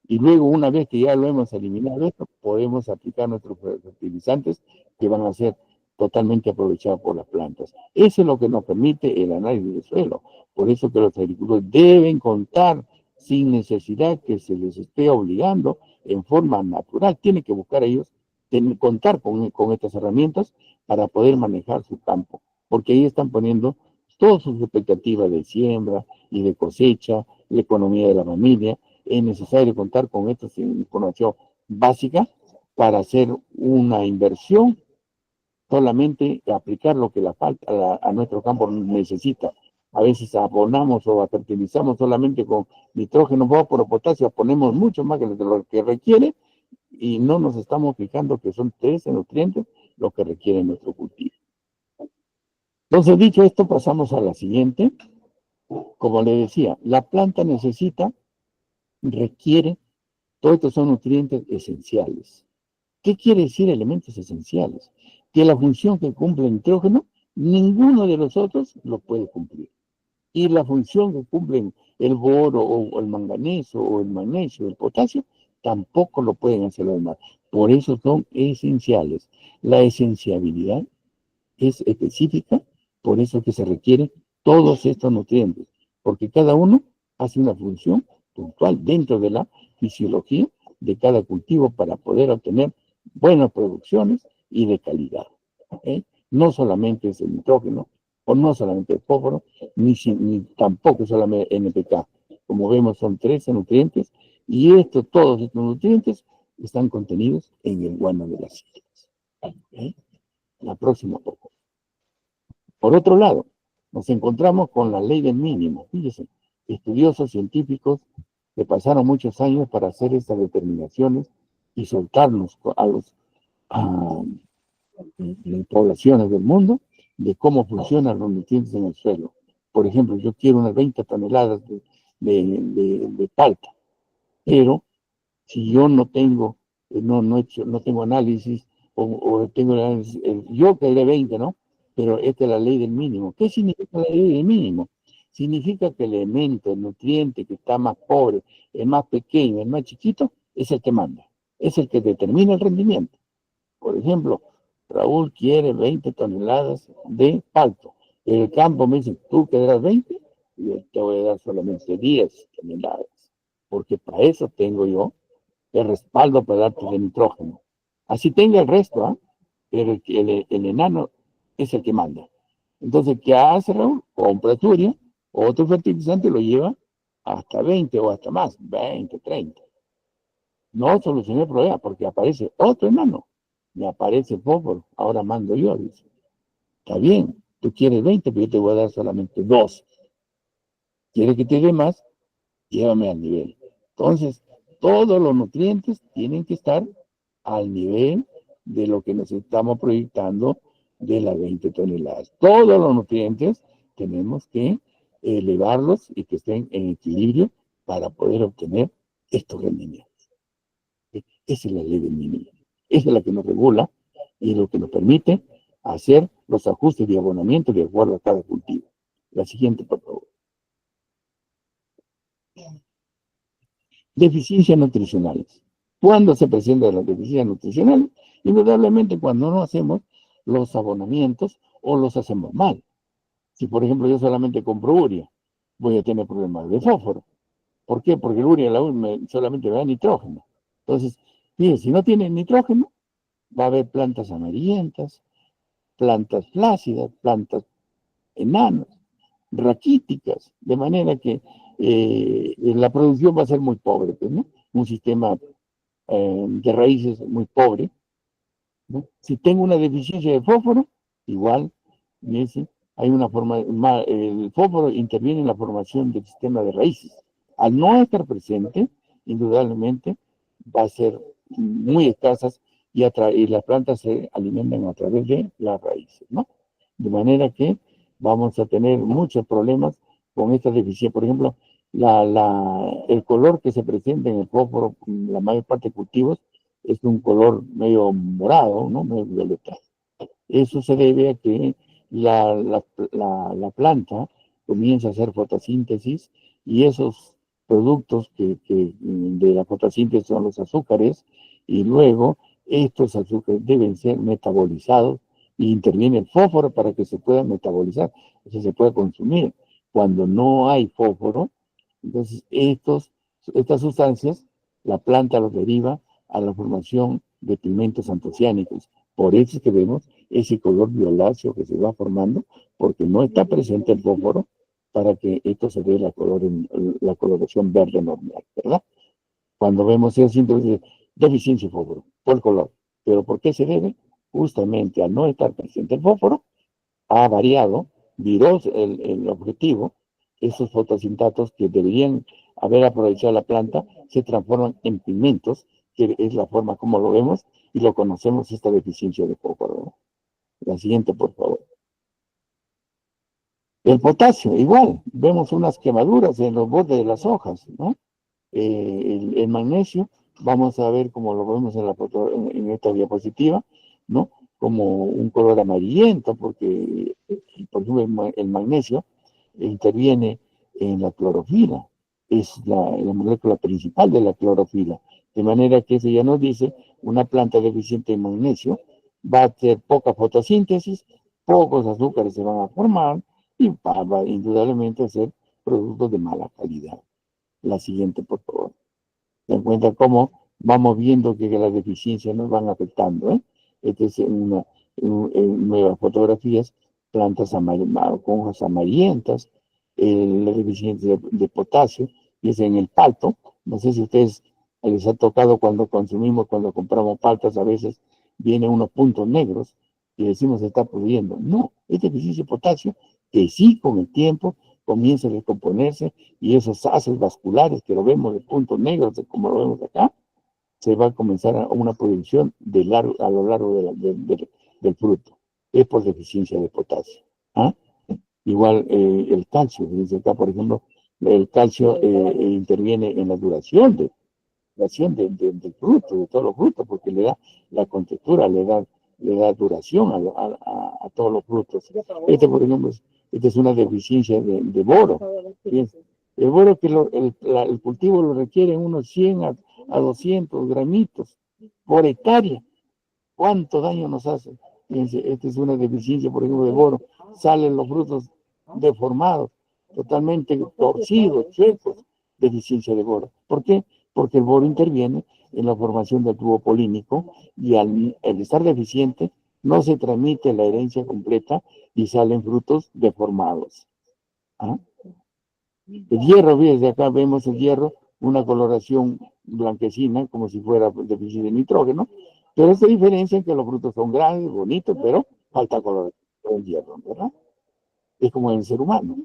y luego una vez que ya lo hemos eliminado esto, podemos aplicar nuestros fertilizantes que van a ser totalmente aprovechados por las plantas. Eso es lo que nos permite el análisis del suelo. Por eso que los agricultores deben contar sin necesidad que se les esté obligando en forma natural. Tienen que buscar ellos contar con estas herramientas para poder manejar su campo, porque ahí están poniendo todas sus expectativas de siembra y de cosecha, la economía de la familia. Es necesario contar con esta información básica para hacer una inversión, solamente aplicar lo que a nuestro campo necesita. A veces abonamos o fertilizamos solamente con nitrógeno, fósforo, potasio, ponemos mucho más que lo que requiere y no nos estamos fijando que son 13 nutrientes lo que requiere nuestro cultivo. Entonces, dicho esto, pasamos a la siguiente. Como le decía, la planta requiere, todos estos son nutrientes esenciales. ¿Qué quiere decir elementos esenciales? Que la función que cumple el nitrógeno, ninguno de los otros lo puede cumplir. Y la función que cumplen el boro o el manganeso o el magnesio o el potasio, tampoco lo pueden hacer los demás. Por eso son esenciales. La esenciabilidad es específica, por eso que se requieren todos estos nutrientes, porque cada uno hace una función puntual dentro de la fisiología de cada cultivo para poder obtener buenas producciones y de calidad. No solamente es el nitrógeno, o no solamente el fósforo, ni tampoco solamente NPK. Como vemos, son 13 nutrientes, y todos estos nutrientes están contenidos en el guano de las islas. La próxima poco. Por otro lado, nos encontramos con la ley del mínimo. Fíjense, estudiosos científicos que pasaron muchos años para hacer estas determinaciones y soltarnos a las poblaciones del mundo de cómo funcionan los nutrientes en el suelo. Por ejemplo, yo quiero unas 20 toneladas de palta, pero si yo no tengo, no tengo análisis, o tengo análisis, yo quedé 20, ¿no? pero esta es la ley del mínimo. ¿Qué significa la ley del mínimo? Significa que el elemento, el nutriente que está más pobre, el más pequeño, el más chiquito, es el que manda, es el que determina el rendimiento. Por ejemplo, Raúl quiere 20 toneladas de palto. El campo me dice, tú querrás 20, y yo te voy a dar solamente 10 toneladas, porque para eso tengo yo el respaldo para darte de nitrógeno. Así tenga el resto, ¿ah? Pero el enano es el que manda. Entonces, ¿qué hace Raúl? Compra turia, otro fertilizante lo lleva hasta 20 o hasta más, 20, 30. No solucioné el problema porque aparece otro enano. Me aparece fósforo, ahora mando yo. Dice, está bien, tú quieres 20, pero yo te voy a dar solamente 2. ¿Quieres que te dé más? Llévame al nivel. Entonces, todos los nutrientes tienen que estar al nivel de lo que nos estamos proyectando de las 20 toneladas. Todos los nutrientes tenemos que elevarlos y que estén en equilibrio para poder obtener estos rendimientos. Esa es la ley del mínimo. Esa es la que nos regula y lo que nos permite hacer los ajustes de abonamiento de acuerdo a cada cultivo. La siguiente, por favor. Deficiencias nutricionales. ¿Cuándo se presentan las deficiencias nutricionales? Indudablemente cuando no hacemos los abonamientos o los hacemos mal. Si, por ejemplo, yo solamente compro urea, voy a tener problemas de fósforo. ¿Por qué? Porque el urea solamente me da nitrógeno. Entonces, fíjense, si no tiene nitrógeno, va a haber plantas amarillentas, plantas flácidas, plantas enanas, raquíticas, de manera que la producción va a ser muy pobre, pues, ¿no? Un sistema de raíces muy pobre, ¿no? Si tengo una deficiencia de fósforo, igual, ¿sí? Hay una forma, el fósforo interviene en la formación del sistema de raíces. Al no estar presente, indudablemente va a ser muy escasas y las plantas se alimentan a través de las raíces, ¿no? De manera que vamos a tener muchos problemas con esta deficiencia. Por ejemplo, el color que se presenta en el fósforo, la mayor parte de cultivos, es un color medio morado, ¿no? Medio violeta. Eso se debe a que la planta comienza a hacer fotosíntesis y esos productos que de la fotosíntesis son los azúcares y luego estos azúcares deben ser metabolizados y interviene el fósforo para que se pueda metabolizar, o sea, se pueda consumir. Cuando no hay fósforo, entonces estas sustancias, la planta los deriva a la formación de pigmentos antociánicos. Por eso es que vemos ese color violáceo que se va formando, porque no está presente el fósforo para que esto se dé la coloración verde normal, ¿verdad? Cuando vemos ese síntoma de deficiencia de fósforo, por el color. ¿Pero por qué se debe? Justamente al no estar presente el fósforo, ha variado, viró el objetivo, esos fotosintatos que deberían haber aprovechado la planta se transforman en pigmentos, que es la forma como lo vemos y lo conocemos, esta deficiencia de fósforo, ¿no? La siguiente, por favor. El potasio, igual, vemos unas quemaduras en los bordes de las hojas, ¿no? El magnesio, vamos a ver como lo vemos en, en esta diapositiva, ¿no? Como un color amarillento, porque, por ejemplo, el magnesio interviene en la clorofila, es la molécula principal de la clorofila, de manera que eso ya nos dice, una planta deficiente en magnesio va a tener poca fotosíntesis, pocos azúcares se van a formar y va indudablemente a ser productos de mala calidad. La siguiente, por favor. Se encuentra cómo vamos viendo que las deficiencias nos van afectando, ¿eh? Esta es en nuevas fotografías, plantas con hojas amarillentas, la deficiencia de potasio, y es en el palto. No sé si a ustedes les ha tocado cuando compramos paltas, a veces vienen unos puntos negros y decimos se está pudriendo. No, es deficiencia de potasio que sí con el tiempo comienza a descomponerse y esos haces vasculares que lo vemos de puntos negros, como lo vemos acá, se va a comenzar una producción a lo largo del fruto. Es por deficiencia de potasio. ¿Ah? Igual el calcio, dice acá, por ejemplo, el calcio interviene en la duración del fruto, de todos los frutos, porque le da la contextura, le da le da duración a todos los frutos. Este, por ejemplo, esta es una deficiencia de boro. Fíjense. El boro que el cultivo lo requiere unos 100 a 200 gramitos por hectárea. ¿Cuánto daño nos hace? Fíjense, esta es una deficiencia, por ejemplo, de boro. Salen los frutos deformados, totalmente torcidos, chuecos, deficiencia de boro. ¿Por qué? Porque el boro interviene en la formación del tubo polínico y al estar deficiente no se transmite la herencia completa y salen frutos deformados. ¿Ah? El hierro, desde acá vemos el hierro, una coloración blanquecina, como si fuera deficiencia de nitrógeno, pero se diferencia en que los frutos son grandes, bonitos, pero falta coloración del hierro, ¿verdad? Es como en el ser humano.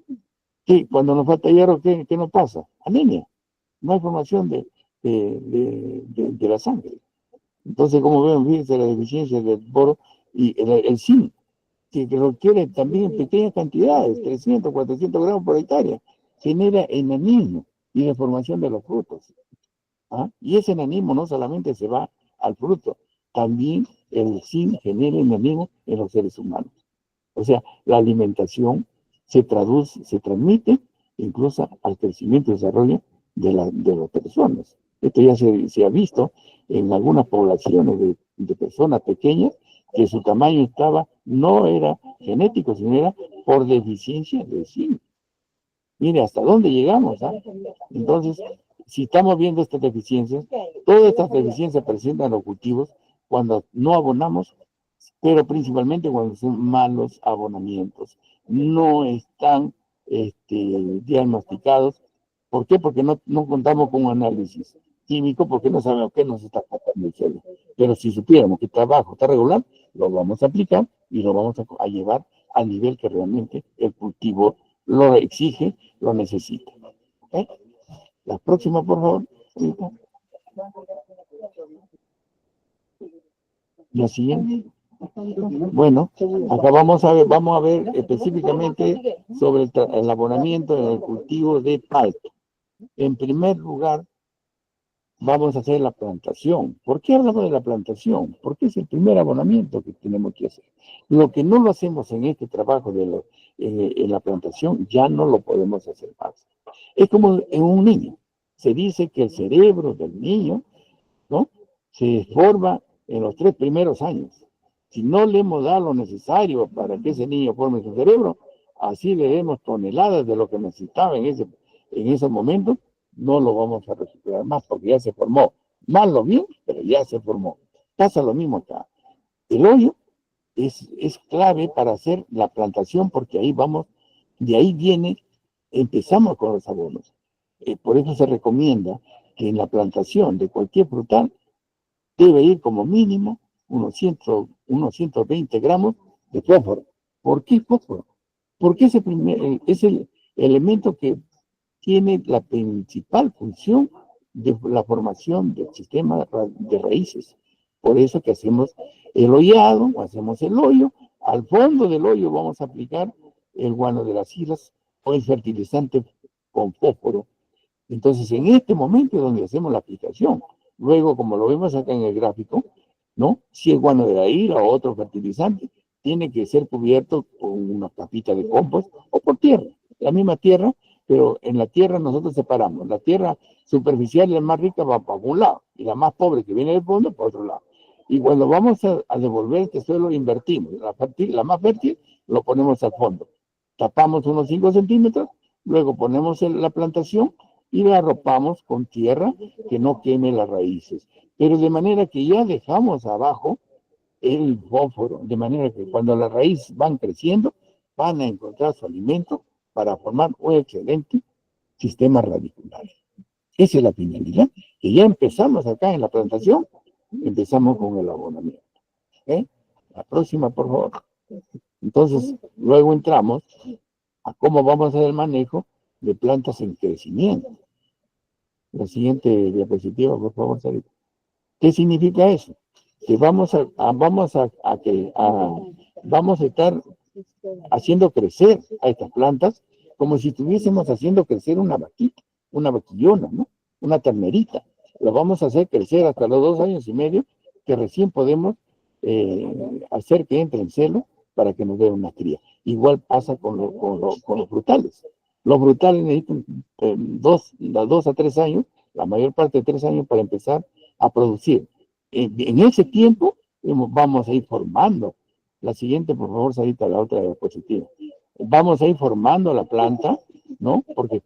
Sí, cuando nos falta hierro, ¿qué nos pasa? Anemia. No hay formación de la sangre. Entonces, como ven, fíjense la deficiencia del boro y el zinc, que requiere también en pequeñas cantidades, 300, 400 gramos por hectárea, genera enanismo y deformación de los frutos. ¿Ah? Y ese enanismo no solamente se va al fruto, también el zinc genera enanismo en los seres humanos. O sea, la alimentación se transmite incluso al crecimiento y desarrollo de las personas. Esto ya se ha visto en algunas poblaciones de personas pequeñas que su tamaño no era genético, sino era por deficiencia de zinc. Mire, hasta dónde llegamos, ¿ah? Entonces, si estamos viendo estas deficiencias, todas estas deficiencias presentan los cultivos cuando no abonamos, pero principalmente cuando son malos abonamientos. No están diagnosticados. ¿Por qué? Porque no contamos con un análisis químico, porque no sabemos qué nos está pasando el suelo. Pero si supiéramos que está bajo, está regular, lo vamos a aplicar y lo vamos a llevar al nivel que realmente el cultivo lo exige, lo necesita. ¿Okay? La próxima, por favor. La siguiente. Bueno, acá vamos a ver específicamente sobre el abonamiento en el cultivo de palta. En primer lugar, vamos a hacer la plantación. ¿Por qué hablamos de la plantación? Porque es el primer abonamiento que tenemos que hacer. Lo que no lo hacemos en este trabajo en la plantación, ya no lo podemos hacer más. Es como en un niño. Se dice que el cerebro del niño, ¿no?, se forma en los 3 primeros años. Si no le hemos dado lo necesario para que ese niño forme su cerebro, así le demos toneladas de lo que necesitaba en ese momento, no lo vamos a recuperar más porque ya se formó. Mal o bien, pero ya se formó. Pasa lo mismo acá. El hoyo es clave para hacer la plantación porque de ahí empezamos con los abonos. Por eso se recomienda que en la plantación de cualquier frutal debe ir como mínimo unos 120 gramos de fósforo. ¿Por qué fósforo? Porque es el elemento que tiene la principal función de la formación del sistema de raíces. Por eso que hacemos el hollado, hacemos el hoyo, al fondo del hoyo vamos a aplicar el guano de las islas o el fertilizante con fósforo. Entonces, en este momento es donde hacemos la aplicación. Luego, como lo vemos acá en el gráfico, ¿no? Si es guano de la isla o otro fertilizante, tiene que ser cubierto con una capita de compost o por tierra, la misma tierra, pero en la tierra nosotros separamos. La tierra superficial, la más rica, va para un lado, y la más pobre que viene del fondo, para otro lado. Y cuando vamos a devolver este suelo, invertimos. La más fértil lo ponemos al fondo. Tapamos unos 5 centímetros, luego ponemos la plantación y la arropamos con tierra que no queme las raíces. Pero de manera que ya dejamos abajo el fósforo, de manera que cuando las raíces van creciendo, van a encontrar su alimento para formar un excelente sistema radicular. Esa es la finalidad, que ya empezamos acá en la plantación, empezamos con el abonamiento. ¿Okay? La próxima, por favor. Entonces, luego entramos a cómo vamos a hacer el manejo de plantas en crecimiento. La siguiente diapositiva, por favor, Sarita. ¿Qué significa eso? Que vamos a estar haciendo crecer a estas plantas como si estuviésemos haciendo crecer una vaquita, una vaquillona, ¿no? Una ternerita. Lo vamos a hacer crecer hasta los 2 años y medio, que recién podemos hacer que entre en celo para que nos dé una cría. Igual pasa con los frutales. Los frutales necesitan de 2 a 3 años, la mayor parte de 3 años para empezar a producir. En ese tiempo vamos a ir formando. La siguiente, por favor, Sarita, la otra diapositiva. Vamos a ir formando la planta, ¿no? Porque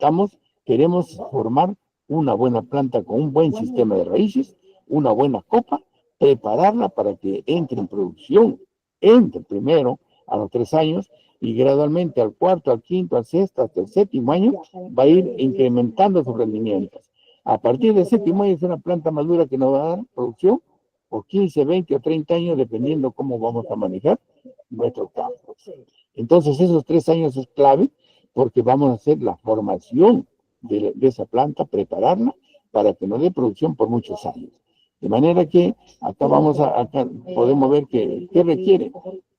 queremos formar una buena planta con un buen sistema de raíces, una buena copa, prepararla para que entre en producción, entre primero a los 3 años y gradualmente al cuarto, al quinto, al sexto, hasta el séptimo año va a ir incrementando sus rendimientos. A partir del séptimo año es una planta madura que nos va a dar producción por 15, 20 o 30 años, dependiendo cómo vamos a manejar nuestro campo. Entonces esos 3 años es clave porque vamos a hacer la formación de esa planta, prepararla para que nos dé producción por muchos años. De manera que acá podemos ver que requiere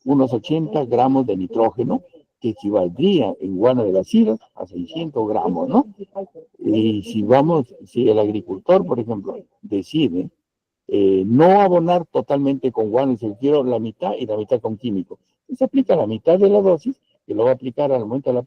unos 80 gramos de nitrógeno, que equivaldría en guano de bacillos a 600 gramos, ¿no? Y si el agricultor, por ejemplo, decide no abonar totalmente con guano, y se quiero la mitad y la mitad con químico, se aplica la mitad de la dosis, que lo va a aplicar al momento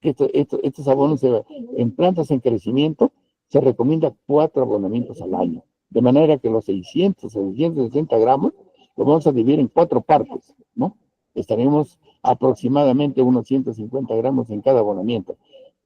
estos abonos en plantas en crecimiento. Se recomienda 4 abonamientos al año, de manera que los 660 gramos los vamos a dividir en 4 partes, ¿no? Estaremos aproximadamente unos 150 gramos en cada abonamiento,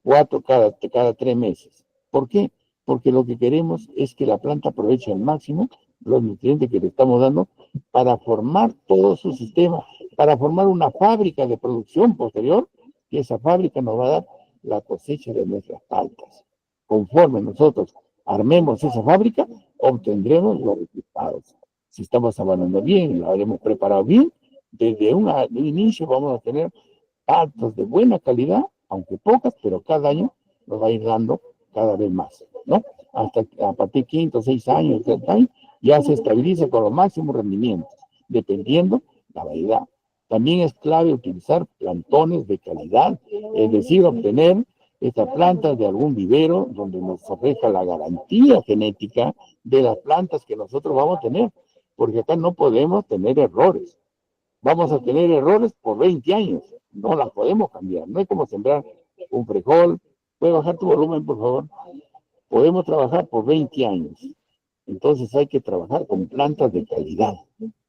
4 cada 3 meses. ¿Por qué? Porque lo que queremos es que la planta aproveche al máximo los nutrientes que le estamos dando para formar todo su sistema, para formar una fábrica de producción posterior, que esa fábrica nos va a dar la cosecha de nuestras paltas. Conforme nosotros armemos esa fábrica, obtendremos los resultados. Si estamos abonando bien, lo habremos preparado bien, desde un inicio vamos a tener paltas de buena calidad, aunque pocas, pero cada año nos va a ir dando cada vez más, ¿no? Hasta a partir de 5, 6 años, ya se estabiliza con los máximos rendimientos, dependiendo la variedad. También es clave utilizar plantones de calidad, es decir, obtener estas plantas de algún vivero donde nos ofrezca la garantía genética de las plantas que nosotros vamos a tener, porque acá no podemos tener errores. Vamos a tener errores por 20 años, no las podemos cambiar, no es como sembrar un frijol. ¿Puede bajar tu volumen, por favor? Podemos trabajar por 20 años, entonces hay que trabajar con plantas de calidad,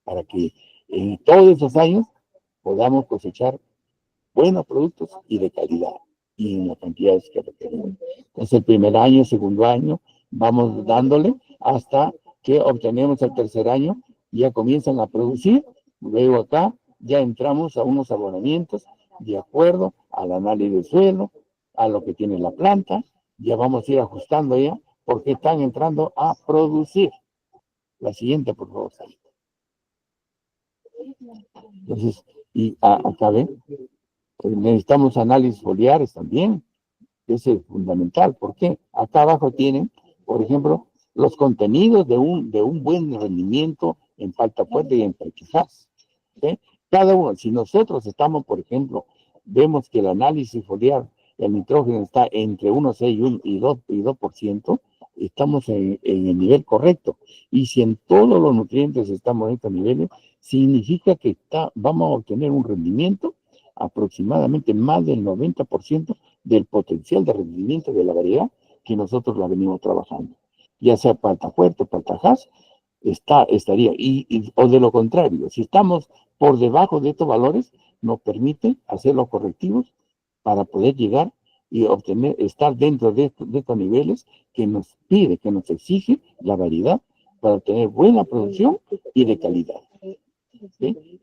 para que en todos esos años podamos cosechar buenos productos y de calidad, y en las cantidades que requerimos. Entonces el primer año, segundo año, vamos dándole hasta que obtenemos el tercer año, ya comienzan a producir. Luego acá ya entramos a unos abonamientos de acuerdo al análisis del suelo, a lo que tiene la planta, ya vamos a ir ajustando ya, porque están entrando a producir. La siguiente, por favor. Entonces, y acá ven, necesitamos análisis foliares también, ese es fundamental. ¿Por qué? Acá abajo tienen, por ejemplo, los contenidos de un buen rendimiento en palta fuerte y en paltijas. ¿Sí? Cada uno, si nosotros estamos, por ejemplo, vemos que el análisis foliar, el nitrógeno está entre 1,6 y 2%, estamos en el nivel correcto. Y si en todos los nutrientes estamos en estos niveles, significa que vamos a obtener un rendimiento aproximadamente más del 90% del potencial de rendimiento de la variedad que nosotros la venimos trabajando. Ya sea palta fuerte o palta hass, estaría, o de lo contrario, si estamos por debajo de estos valores, nos permite hacer los correctivos para poder llegar y estar dentro de estos niveles que nos pide, que nos exige la variedad para obtener buena producción y de calidad. ¿Sí?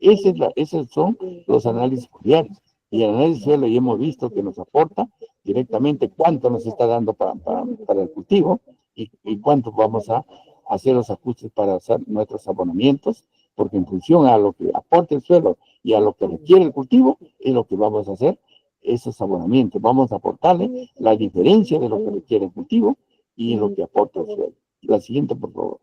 Esos son los análisis foliares. Y el análisis suelo ya hemos visto que nos aporta directamente cuánto nos está dando para el cultivo y cuánto vamos a hacer los ajustes para hacer nuestros abonamientos, porque en función a lo que aporte el suelo y a lo que requiere el cultivo, es lo que vamos a hacer esos abonamientos. Vamos a aportarle la diferencia de lo que requiere el cultivo y lo que aporta el suelo. La siguiente, por favor.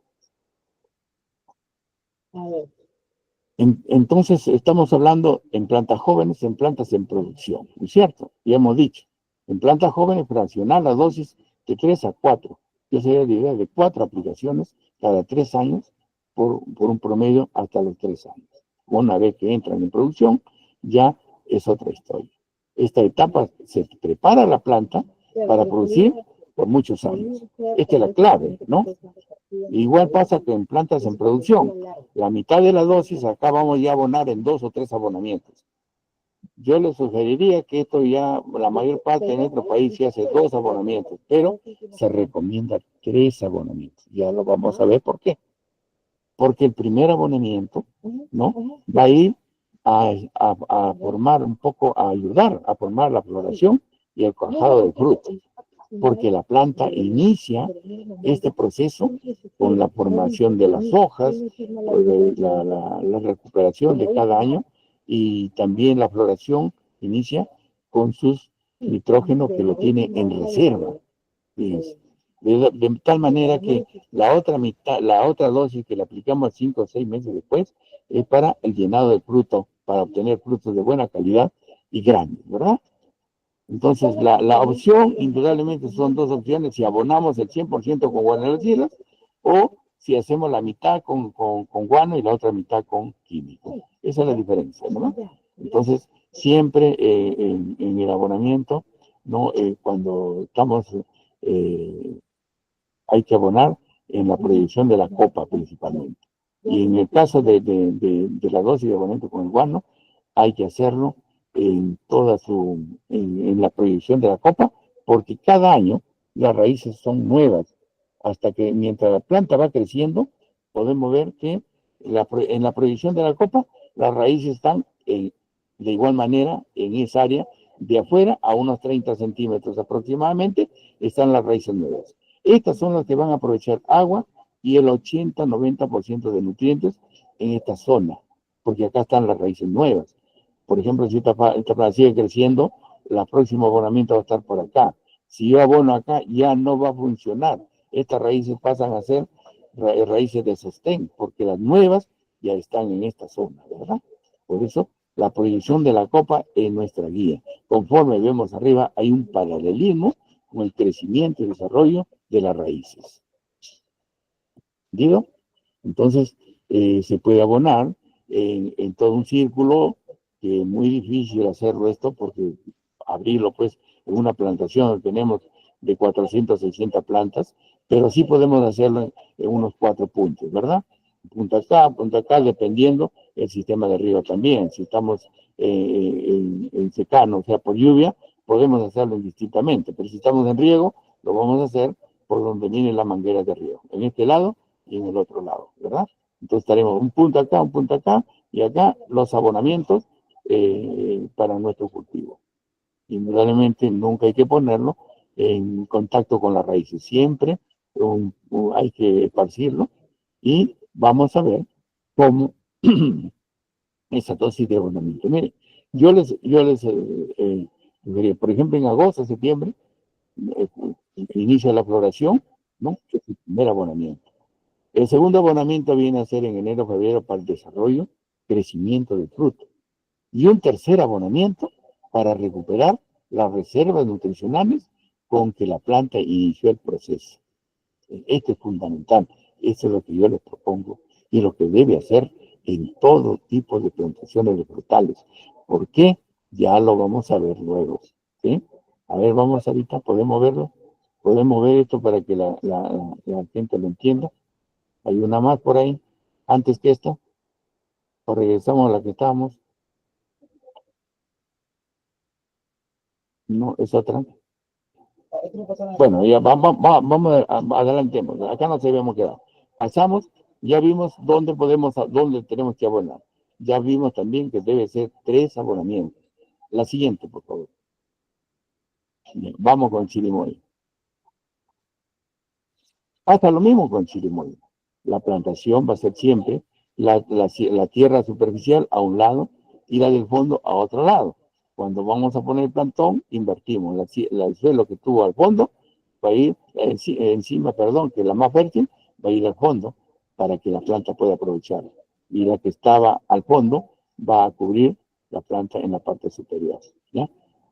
Entonces, estamos hablando en plantas jóvenes, en plantas en producción, ¿no es cierto? Ya hemos dicho, en plantas jóvenes fraccionar la dosis de 3 a 4. Yo sería la idea de 4 aplicaciones cada 3 años por un promedio hasta los 3 años. Una vez que entran en producción, ya es otra historia. Esta etapa se prepara la planta para producir por muchos años. Esta es la clave, ¿no? Igual pasa que en plantas en producción, la mitad de la dosis acá vamos ya a abonar en 2 o 3 abonamientos. Yo les sugeriría que esto ya, la mayor parte de nuestro país se hace 2 abonamientos, pero se recomienda 3 abonamientos. Ya lo vamos a ver por qué. Porque el primer abonamiento, ¿no? Va a ir a formar un poco, a ayudar a formar la floración y el cuajado de frutos. Porque la planta inicia este proceso con la formación de las hojas, la recuperación de cada año y también la floración inicia con sus nitrógeno que lo tiene en reserva. De tal manera que la otra mitad, la otra dosis que le aplicamos 5 o 6 meses después es para el llenado del fruto, para obtener frutos de buena calidad y grandes, ¿verdad? Entonces, la opción, indudablemente, son 2 opciones: si abonamos el 100% con guanoherbicidas o si hacemos la mitad con guano y la otra mitad con químico. Esa es la diferencia, ¿no? Entonces, siempre en el abonamiento, ¿no? Cuando estamos, hay que abonar en la proyección de la copa principalmente. Y en el caso de la dosis de abonamiento con el guano, hay que hacerlo en la proyección de la copa, porque cada año las raíces son nuevas, hasta que mientras la planta va creciendo, podemos ver que en la proyección de la copa, las raíces están de igual manera en esa área, de afuera a unos 30 centímetros aproximadamente, están las raíces nuevas. Estas son las que van a aprovechar agua y el 80-90% de nutrientes en esta zona, porque acá están las raíces nuevas. Por ejemplo, si esta planta sigue creciendo, el próximo abonamiento va a estar por acá. Si yo abono acá, ya no va a funcionar. Estas raíces pasan a ser raíces de sostén, porque las nuevas ya están en esta zona, ¿verdad? Por eso, la proyección de la copa es nuestra guía. Conforme vemos arriba, hay un paralelismo con el crecimiento y desarrollo de las raíces. ¿Digo? Entonces, se puede abonar en todo un círculo, que es muy difícil hacerlo esto, porque abrirlo, pues, en una plantación tenemos de 400 a 600 plantas, pero sí podemos hacerlo en unos 4 puntos, ¿verdad? Punta acá, dependiendo el sistema de riego también. Si estamos en secano, o sea, por lluvia, podemos hacerlo indistintamente, pero si estamos en riego, lo vamos a hacer por donde vienen las mangueras de riego, en este lado y en el otro lado, ¿verdad? Entonces estaremos un punto acá, y acá los abonamientos para nuestro cultivo. Indudablemente nunca hay que ponerlo en contacto con las raíces, siempre hay que esparcirlo y vamos a ver cómo esa dosis de abonamiento. Mire, yo les por ejemplo, en agosto, septiembre, eh, inicia la floración, ¿no? Que es el primer abonamiento. El segundo abonamiento viene a ser en enero, febrero para el desarrollo, crecimiento del fruto. Y un tercer abonamiento para recuperar las reservas nutricionales con que la planta inició el proceso. Esto es fundamental. Eso es lo que yo les propongo y lo que debe hacer en todo tipo de plantaciones de frutales. ¿Por qué? Ya lo vamos a ver luego. ¿Sí? A ver, vamos ahorita, ¿podemos verlo? ¿Podemos ver esto para que la gente lo entienda? Hay una más por ahí, antes que esta. O regresamos a la que estábamos. No, es otra. Bueno, ya vamos adelantemos. Acá nos habíamos quedado. Pasamos, ya vimos dónde tenemos que abonar. Ya vimos también que debe ser 3 abonamientos. La siguiente, por favor. Bien, vamos con chirimoya. Pasa lo mismo con chirimoya. La plantación va a ser siempre la tierra superficial a un lado y la del fondo a otro lado. Cuando vamos a poner el plantón, invertimos. El suelo que estuvo al fondo va a ir encima, que es la más fértil, va a ir al fondo para que la planta pueda aprovechar. Y la que estaba al fondo va a cubrir la planta en la parte superior, ¿ya?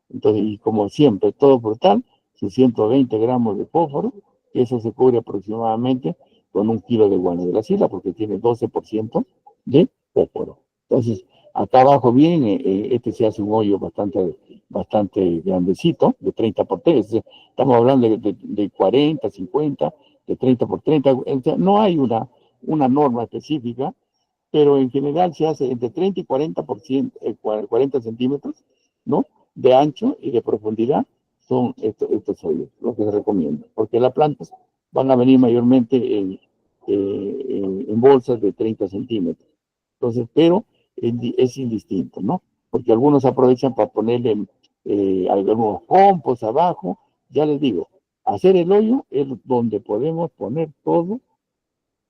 Entonces, y como siempre, todo frutal, sus 120 gramos de fósforo, eso se cubre aproximadamente con 1 kilo de guano de la sila, porque tiene 12% de fósforo. Entonces, acá abajo bien, este se hace un hoyo bastante grandecito, de 30 por 3. Estamos hablando de 40, 50, de 30 por 30. O sea, no hay una norma específica, pero en general se hace entre 30 y 40 centímetros, ¿no? De ancho y de profundidad son estos hoyos, lo que se recomienda, porque las plantas van a venir mayormente en bolsas de 30 centímetros. Entonces, pero es indistinto, ¿no? Porque algunos aprovechan para ponerle algunos compost abajo. Ya les digo, hacer el hoyo es donde podemos poner todo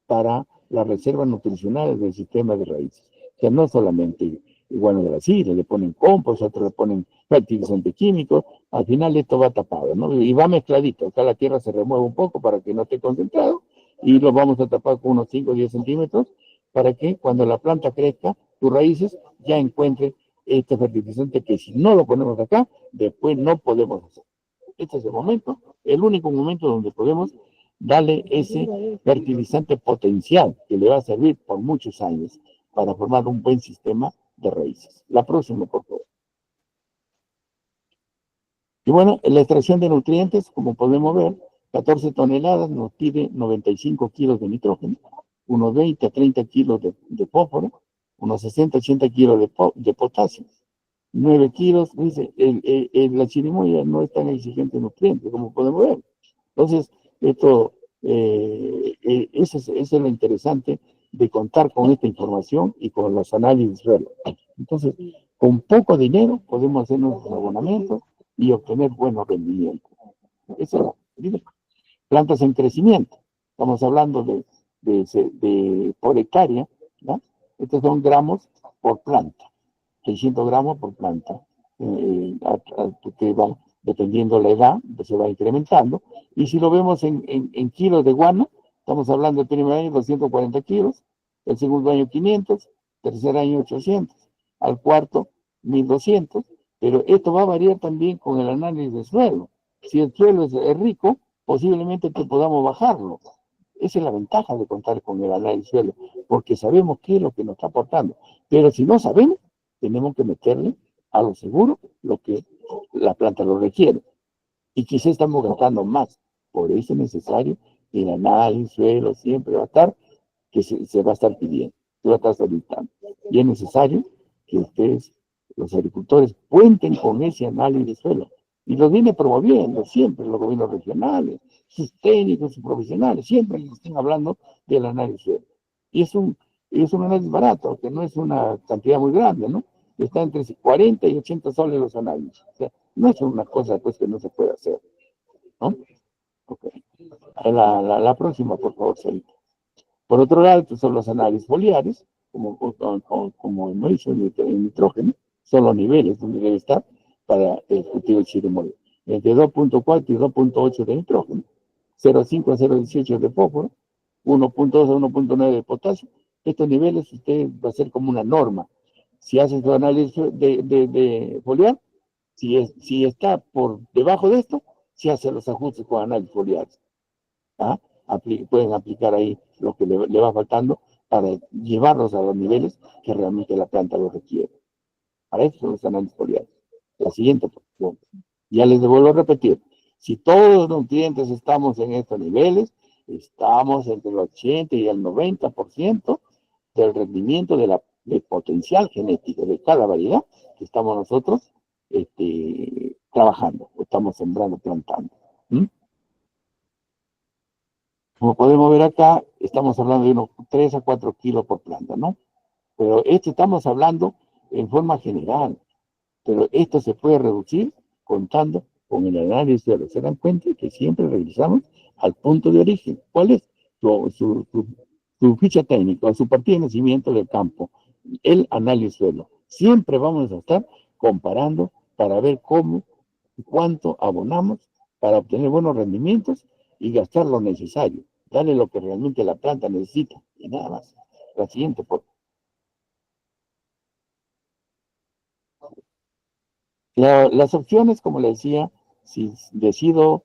para las reservas nutricionales del sistema de raíces. O sea, no solamente igual de la silla, le ponen compost, otros le ponen fertilizante químico, al final esto va tapado, ¿no? Y va mezcladito, acá la tierra se remueve un poco para que no esté concentrado, y lo vamos a tapar con unos 5 o 10 centímetros, para que cuando la planta crezca, tus raíces ya encuentren este fertilizante que si no lo ponemos acá, después no podemos hacer. Este es el momento, el único momento donde podemos darle ese fertilizante potencial que le va a servir por muchos años para formar un buen sistema de raíces. La próxima, por favor. Y bueno, la extracción de nutrientes, como podemos ver, 14 toneladas nos pide 95 kilos de nitrógeno, unos 20 a 30 kilos de fósforo, unos 60 a 80 kilos de potasio, 9 kilos, dice, la chirimoya no es tan exigente en nutrientes, como podemos ver. Entonces, eso es lo interesante de contar con esta información y con los análisis de suelo. Entonces, con poco dinero podemos hacer nuestros abonamientos y obtener buenos rendimientos. Eso, plantas en crecimiento. Estamos hablando de por hectárea, ¿no? Estos son gramos por planta, 600 gramos por planta, que va, dependiendo la edad, se va incrementando. Y si lo vemos en kilos de guano, estamos hablando del primer año 240 kilos, el segundo año 500, tercer año 800, al cuarto 1200, pero esto va a variar también con el análisis del suelo. Si el suelo es rico, posiblemente podamos bajarlo. Esa es la ventaja de contar con el análisis del suelo, porque sabemos qué es lo que nos está aportando. Pero si no sabemos, tenemos que meterle a lo seguro lo que la planta lo requiere. Y quizás estamos gastando más. Por eso es necesario el análisis suelo siempre va a estar, que se va a estar pidiendo, se va a estar solicitando. Y es necesario que ustedes, los agricultores, cuenten con ese análisis de suelo. Y lo viene promoviendo siempre los gobiernos regionales, sus técnicos, sus profesionales, siempre están hablando del análisis suelo. Y es un análisis barato, que no es una cantidad muy grande, ¿no? Está entre 40 y 80 soles los análisis. O sea, no es una cosa pues, que no se puede hacer, ¿no? Okay. La próxima, por favor, Sarita. Por otro lado, estos son los análisis foliares, como hemos dicho, el nitrógeno, son los niveles donde debe estar para el cultivo de chirimoya. Entre 2.4 y 2.8 de nitrógeno, 0.5 a 0.18 de fósforo, 1.2 a 1.9 de potasio. Estos niveles usted va a ser como una norma. Si hace su análisis de foliar, si está por debajo de esto, se hace los ajustes con análisis foliares. ¿Ah? Pueden aplicar ahí lo que le va faltando para llevarlos a los niveles que realmente la planta lo requiere. Para eso son los análisis foliares. La siguiente posición. Ya les vuelvo a repetir. Si todos los nutrientes estamos en estos niveles, estamos entre el 80 y el 90% del rendimiento del potencial genético de cada variedad que estamos nosotros trabajando, o estamos sembrando, plantando. ¿Mm? Como podemos ver acá, estamos hablando de unos 3 a 4 kilos por planta, ¿no? Pero estamos hablando en forma general, pero esto se puede reducir contando con el análisis de los. Se dan cuenta que siempre regresamos al punto de origen. ¿Cuál es? Su ficha técnica, su partida de nacimiento del campo, el análisis suelo. Siempre vamos a estar comparando para ver cómo y cuánto abonamos para obtener buenos rendimientos y gastar lo necesario. Darle lo que realmente la planta necesita y nada más. La siguiente, por las opciones, como le decía, si decido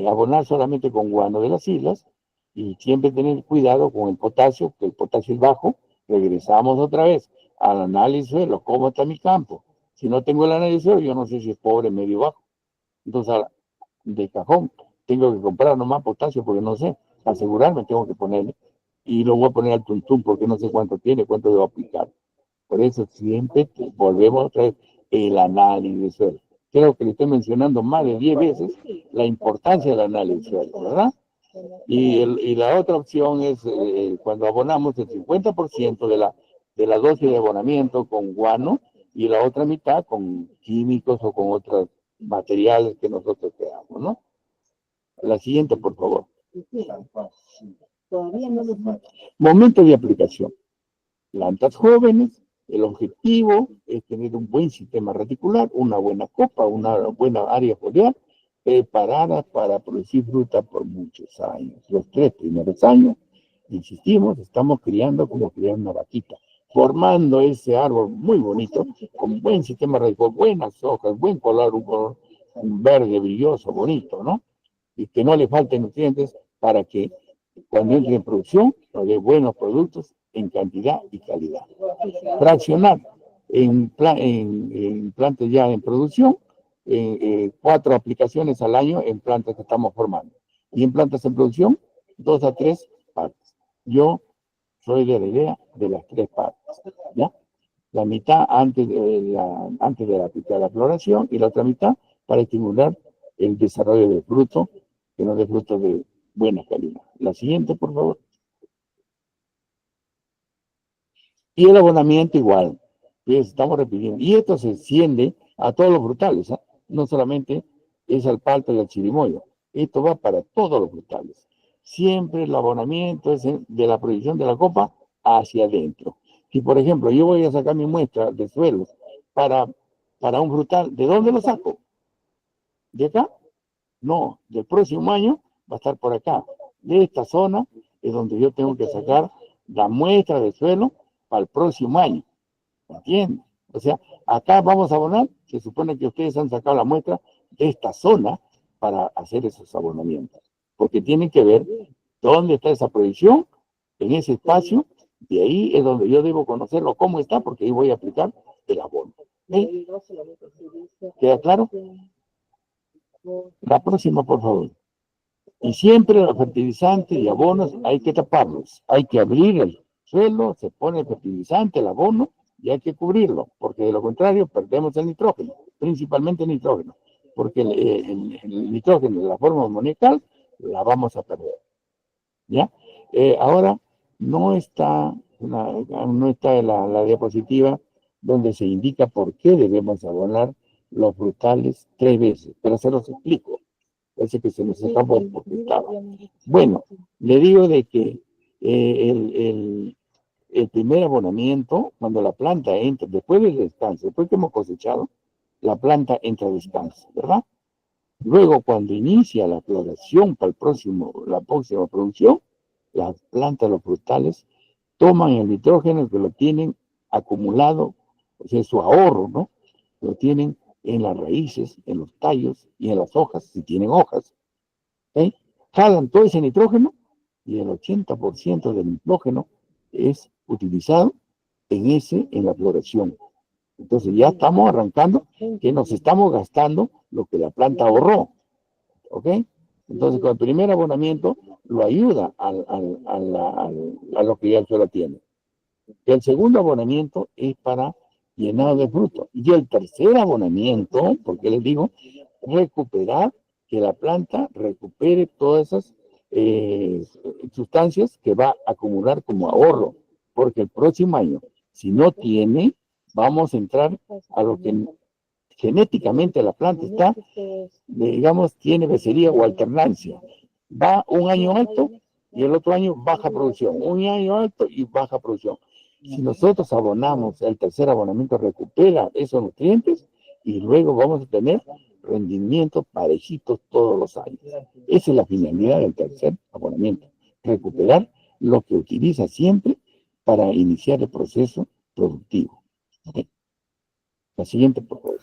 abonar solamente con guano de las islas, Y siempre tener cuidado con el potasio, que el potasio es bajo. Regresamos otra vez al análisis de suelo, cómo está mi campo. Si no tengo el análisis de suelo, yo no sé si es pobre, medio, bajo. Entonces, de cajón, tengo que comprar nomás potasio porque no sé, asegurarme tengo que ponerle. Y lo voy a poner al tuntún porque no sé cuánto tiene, cuánto debo aplicar. Por eso siempre volvemos a traer el análisis de suelo. Creo que le estoy mencionando más de 10 veces la importancia del análisis de suelo, ¿verdad? Y la otra opción es cuando abonamos el 50% de la dosis de abonamiento con guano y la otra mitad con químicos o con otros materiales que nosotros creamos, ¿no? La siguiente, por favor. Momento de aplicación. Plantas jóvenes, el objetivo es tener un buen sistema radicular, una buena copa, una buena área foliar, preparada para producir fruta por muchos años. Los 3 primeros años, insistimos, estamos criando como criar una vaquita, formando ese árbol muy bonito, con buen sistema radicular, buenas hojas, buen color, un verde brilloso, bonito, ¿no? Y que no le falten nutrientes para que cuando entre en producción nos dé buenos productos en cantidad y calidad. Fraccionar en plantas ya en producción, 4 aplicaciones al año en plantas que estamos formando. Y en plantas en producción, 2 a 3 partes. Yo soy de la idea de las 3 partes, ¿ya? La mitad antes de la floración y la otra mitad para estimular el desarrollo del fruto, que nos dé frutos de buena calidad. La siguiente, por favor. Y el abonamiento igual. Estamos repitiendo. Y esto se extiende a todos los frutales, ¿eh? No solamente es al palta y al chirimoyo. Esto va para todos los frutales. Siempre el abonamiento es de la proyección de la copa hacia adentro. Si, por ejemplo, yo voy a sacar mi muestra de suelos para un frutal, ¿de dónde lo saco? ¿De acá? No, del próximo año va a estar por acá. De esta zona es donde yo tengo que sacar la muestra de suelo para el próximo año. ¿Entienden? O sea, acá vamos a abonar, se supone que ustedes han sacado la muestra de esta zona para hacer esos abonamientos. Porque tienen que ver dónde está esa proyección, en ese espacio, de ahí es donde yo debo conocerlo cómo está, porque ahí voy a aplicar el abono. ¿Sí? ¿Queda claro? La próxima, por favor. Y siempre los fertilizantes y abonos hay que taparlos. Hay que abrir el suelo, se pone el fertilizante, el abono, y hay que cubrirlo, porque de lo contrario perdemos el nitrógeno, principalmente el nitrógeno, porque el nitrógeno de la forma amoniacal la vamos a perder. ¿Ya? Ahora no está la diapositiva donde se indica por qué debemos abonar los frutales 3 veces, pero se los explico. Parece que se nos escapó porque estaba. Bueno, le digo de que el primer abonamiento, cuando la planta entra, después del descanso, después que hemos cosechado, la planta entra a descanso, ¿verdad? Luego, cuando inicia la floración para la próxima producción, las plantas, los frutales, toman el nitrógeno que lo tienen acumulado, o sea, su ahorro, ¿no? Lo tienen en las raíces, en los tallos y en las hojas, si tienen hojas. ¿Okay? Jalan todo ese nitrógeno y el 80% del nitrógeno es utilizado en la floración. Entonces ya estamos arrancando que nos estamos gastando lo que la planta ahorró. ¿Ok? Entonces con el primer abonamiento lo ayuda a lo que ya el suelo tiene. El segundo abonamiento es para llenado de fruto. Y el tercer abonamiento, porque les digo, recuperar, que la planta recupere todas esas sustancias que va a acumular como ahorro. Porque el próximo año, si no tiene, vamos a entrar a lo que genéticamente la planta está, digamos, tiene becería o alternancia. Va un año alto y el otro año baja producción. Un año alto y baja producción. Si nosotros abonamos, el tercer abonamiento recupera esos nutrientes y luego vamos a tener rendimientos parejitos todos los años. Esa es la finalidad del tercer abonamiento. Recuperar lo que utiliza siempre para iniciar el proceso productivo. ¿Okay? La siguiente, por favor.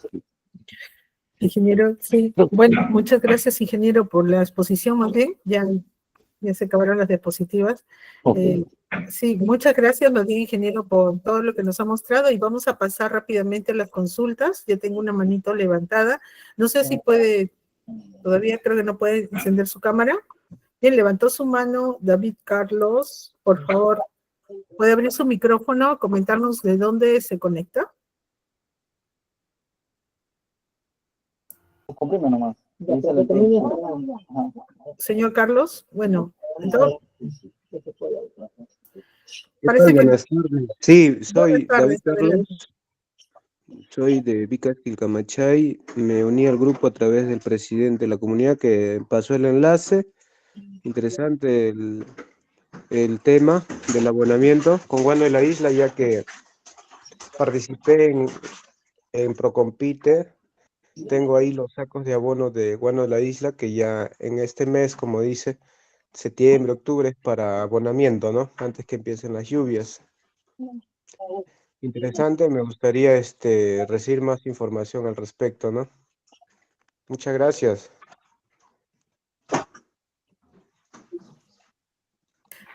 Ingeniero, sí. Bueno, muchas gracias, ingeniero, por la exposición, ¿ok? Ya ya se acabaron las diapositivas. Ok. Sí, muchas gracias, más bien, ingeniero, por todo lo que nos ha mostrado, y vamos a pasar rápidamente a las consultas. Ya tengo una manito levantada. No sé si puede, todavía creo que no puede encender su cámara. Bien, levantó su mano David Carlos. Por favor, ¿puede abrir su micrófono, comentarnos de dónde se conecta? Comprime nomás. Señor Carlos, bueno, entonces, ¿Qué parece tal? que Buenas tardes. Sí, buenas soy David tardes, adelante. Carlos, soy de Vicas Quilcamachay. Me uní al grupo a través del presidente de la comunidad que pasó el enlace. Interesante el tema del abonamiento con Guano de la Isla, ya que participé en Procompite. Tengo ahí los sacos de abono de Guano de la Isla, que ya en este mes, como dice, septiembre, octubre, es para abonamiento, ¿no? Antes que empiecen las lluvias. Interesante, me gustaría recibir más información al respecto, ¿no? Muchas gracias.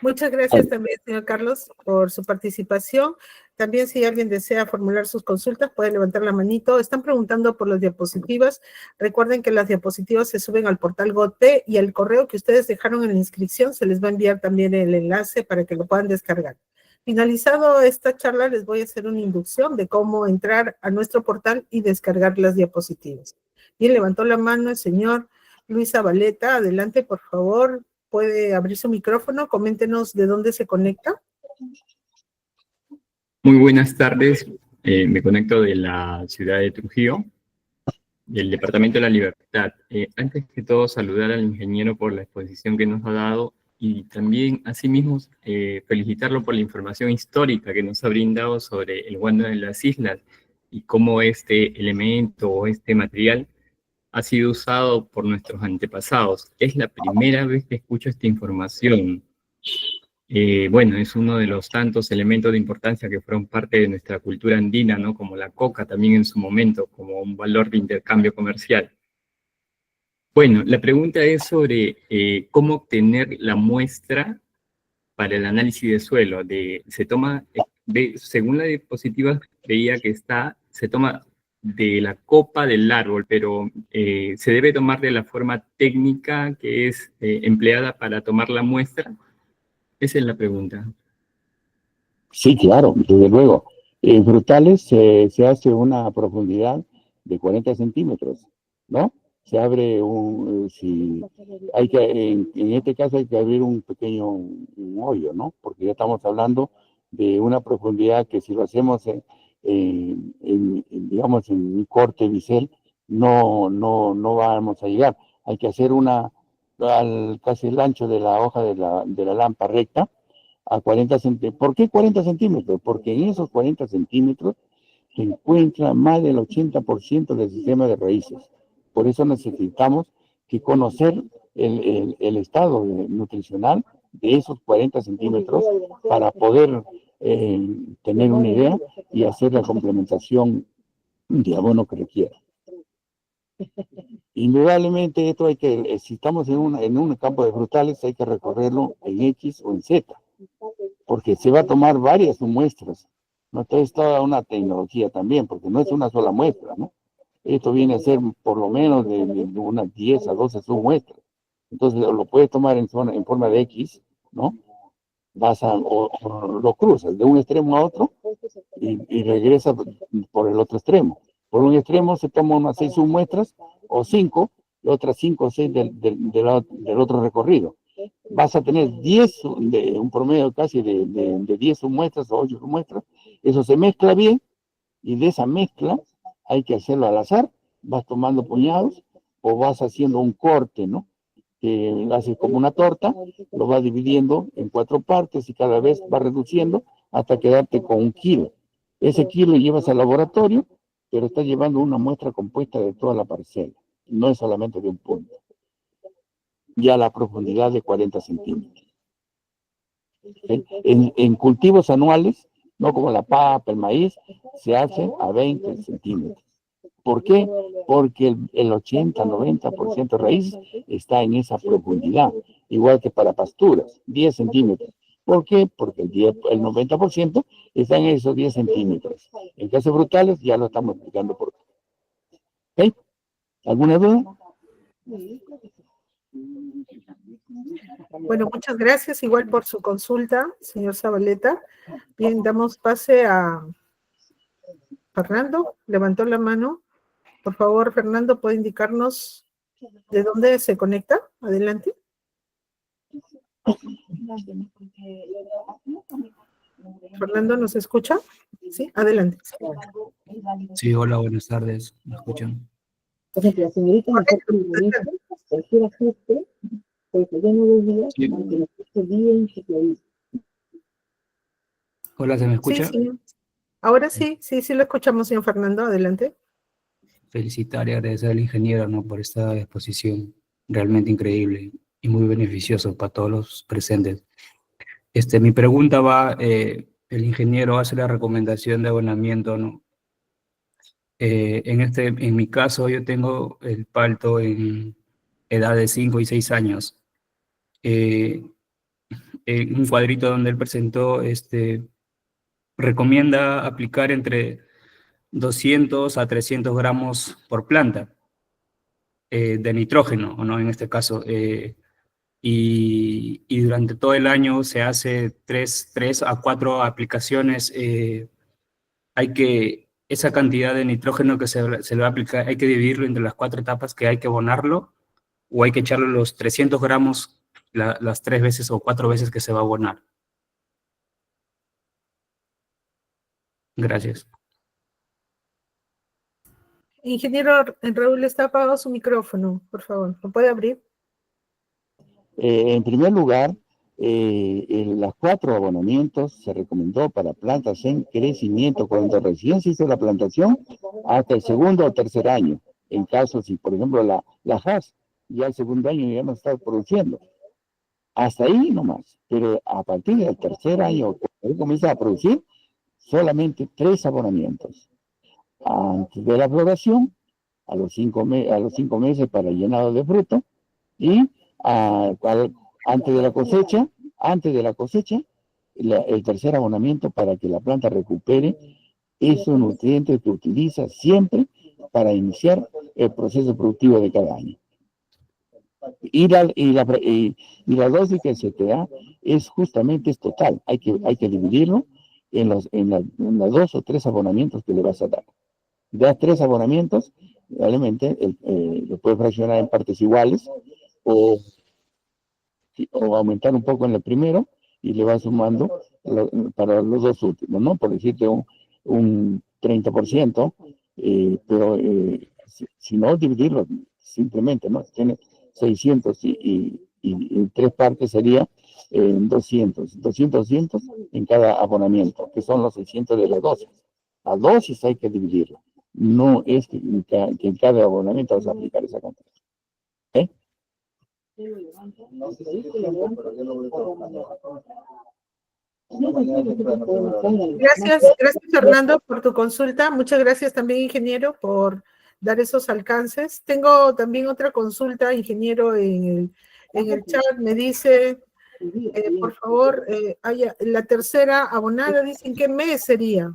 Muchas gracias también, señor Carlos, por su participación. También, si alguien desea formular sus consultas, puede levantar la manito. Están preguntando por las diapositivas. Recuerden que las diapositivas se suben al portal GOTP, y al correo que ustedes dejaron en la inscripción se les va a enviar también el enlace para que lo puedan descargar. Finalizado esta charla, les voy a hacer una inducción de cómo entrar a nuestro portal y descargar las diapositivas. Bien, levantó la mano el señor Luis Zabaleta. Adelante, por favor. Puede abrir su micrófono, coméntenos de dónde se conecta. Muy buenas tardes, me conecto de la ciudad de Trujillo, del Departamento de la Libertad. Antes que todo, saludar al ingeniero por la exposición que nos ha dado, y también, asimismo, felicitarlo por la información histórica que nos ha brindado sobre el Guano de las Islas y cómo este elemento o este material ha sido usado por nuestros antepasados. Es la primera vez que escucho esta información. Bueno, es uno de los tantos elementos de importancia que fueron parte de nuestra cultura andina, ¿no? Como la coca también en su momento, como un valor de intercambio comercial. Bueno, la pregunta es sobre cómo obtener la muestra para el análisis de suelo. Se toma, según la diapositiva, veía que se toma de la copa del árbol, pero se debe tomar de la forma técnica que es empleada para tomar la muestra. Esa es la pregunta. Sí, claro, desde luego. En frutales se hace una profundidad de 40 centímetros, ¿no? Se abre si hay que, en este caso hay que abrir un pequeño un hoyo, ¿no? Porque ya estamos hablando de una profundidad que, si lo hacemos digamos, en un corte bisel, no vamos a llegar. Hay que hacer casi el ancho de la hoja de la lámpara recta, a 40 centímetros. ¿Por qué 40 centímetros? Porque en esos 40 centímetros se encuentra más del 80% del sistema de raíces. Por eso necesitamos que conocer el estado nutricional de esos 40 centímetros para poder tener una idea y hacer la complementación de abono que requiera. Indudablemente esto si estamos en un campo de frutales, hay que recorrerlo en X o en Z, porque se va a tomar varias muestras. No, entonces es toda una tecnología también, porque no es una sola muestra, ¿no? Esto viene a ser por lo menos de unas 10 a 12 submuestras. Entonces lo puedes tomar en forma de X, ¿no? O lo cruzas de un extremo a otro y regresa por el otro extremo. Por un extremo se toma unas 6 submuestras o 5, y otras 5 o 6 del otro recorrido. Vas a tener 10, un promedio casi de 10 submuestras o 8 submuestras. Eso se mezcla bien, y de esa mezcla hay que hacerlo al azar. Vas tomando puñados o vas haciendo un corte, ¿no? Que haces como una torta, lo vas dividiendo en 4 partes y cada vez vas reduciendo hasta quedarte con 1 kilo. Ese kilo llevas al laboratorio, pero estás llevando una muestra compuesta de toda la parcela, no es solamente de un punto. Ya a la profundidad de 40 centímetros. En cultivos anuales, no como la papa, el maíz, se hace a 20 centímetros. ¿Por qué? Porque el 80-90% de raíz está en esa profundidad, igual que para pasturas, 10 centímetros. ¿Por qué? Porque el 90% está en esos 10 centímetros. En casos frutales ya lo estamos explicando por qué. ¿Ok? ¿Alguna duda? Bueno, muchas gracias igual por su consulta, señor Zabaleta. Bien, damos pase a Fernando, levantó la mano. Por favor, Fernando, ¿puede indicarnos de dónde se conecta? Adelante. Fernando, ¿nos escucha? Sí, adelante. Sí, hola, buenas tardes. ¿Me escuchan? La señorita cualquier ajuste, porque ya no dos días, Sí. aunque lo esté bien, se clarita. Hola, ¿se me Sí, escucha? sí. Ahora sí lo escuchamos, señor Fernando. Adelante. Felicitar y agradecer al ingeniero, ¿no?, por esta exposición realmente increíble y muy beneficioso para todos los presentes. Mi pregunta va, el ingeniero hace la recomendación de abonamiento, ¿no? En mi caso, yo tengo el palto en edad de 5 y 6 años. En un cuadrito donde él presentó, recomienda aplicar entre 200 a 300 gramos por planta de nitrógeno, ¿o no? En este caso. Y durante todo el año se hace 3 a 4 aplicaciones. Esa cantidad de nitrógeno que se le va a aplicar, hay que dividirlo entre las 4 etapas que hay que abonarlo, o hay que echarle los 300 gramos las 3 veces o 4 veces que se va a abonar. Gracias. Ingeniero Raúl, está apagado su micrófono, por favor. ¿Lo puede abrir? En primer lugar, en los 4 abonamientos se recomendó para plantas en crecimiento cuando recién se hizo la plantación hasta el segundo o tercer año. En caso, si por ejemplo la Hass ya el segundo año ya no está produciendo. Hasta ahí nomás. Pero a partir del tercer año, cuando comienza a producir, solamente 3 abonamientos. Antes de la floración, a los 5 meses para el llenado de fruto, y antes de la cosecha, el tercer abonamiento para que la planta recupere esos nutrientes que utiliza siempre para iniciar el proceso productivo de cada año. Y la dosis que se te da es justamente total. Hay que dividirlo en los 2 o 3 abonamientos que le vas a dar. Das 3 abonamientos, probablemente lo puedes fraccionar en partes iguales, o aumentar un poco en el primero y le vas sumando para los 2 últimos, ¿no? Por decirte un 30%, pero si no, dividirlo simplemente, ¿no? Tiene 600 y 3 partes sería 200 en cada abonamiento, que son los 600 de la dosis. La dosis hay que dividirlo. No es que en cada abonamiento vas a aplicar esa cantidad. ¿Eh? Gracias Fernando por tu consulta. Muchas gracias también, ingeniero, por dar esos alcances. Tengo también otra consulta, ingeniero, en el chat. Me dice, por favor, la tercera abonada, dicen, ¿qué mes sería?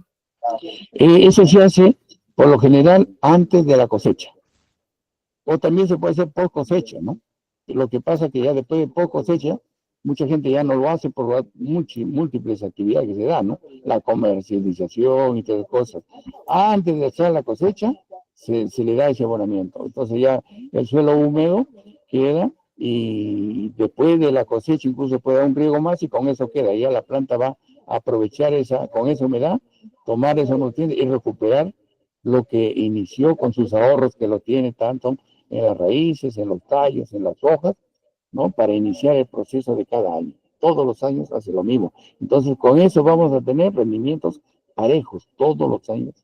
Eso se hace, por lo general, antes de la cosecha. O también se puede hacer post cosecha, ¿no? Lo que pasa es que ya después de post cosecha, mucha gente ya no lo hace por las múltiples actividades que se dan, ¿no? La comercialización y todas las cosas. Antes de hacer la cosecha, se le da ese abonamiento. Entonces ya el suelo húmedo queda, y después de la cosecha incluso puede dar un riego más y con eso queda. Ya la planta va a aprovechar con esa humedad, tomar esos nutrientes y recuperar lo que inició con sus ahorros, que lo tiene tanto en las raíces, en los tallos, en las hojas, ¿no? Para iniciar el proceso de cada año. Todos los años hace lo mismo. Entonces, con eso vamos a tener rendimientos parejos todos los años.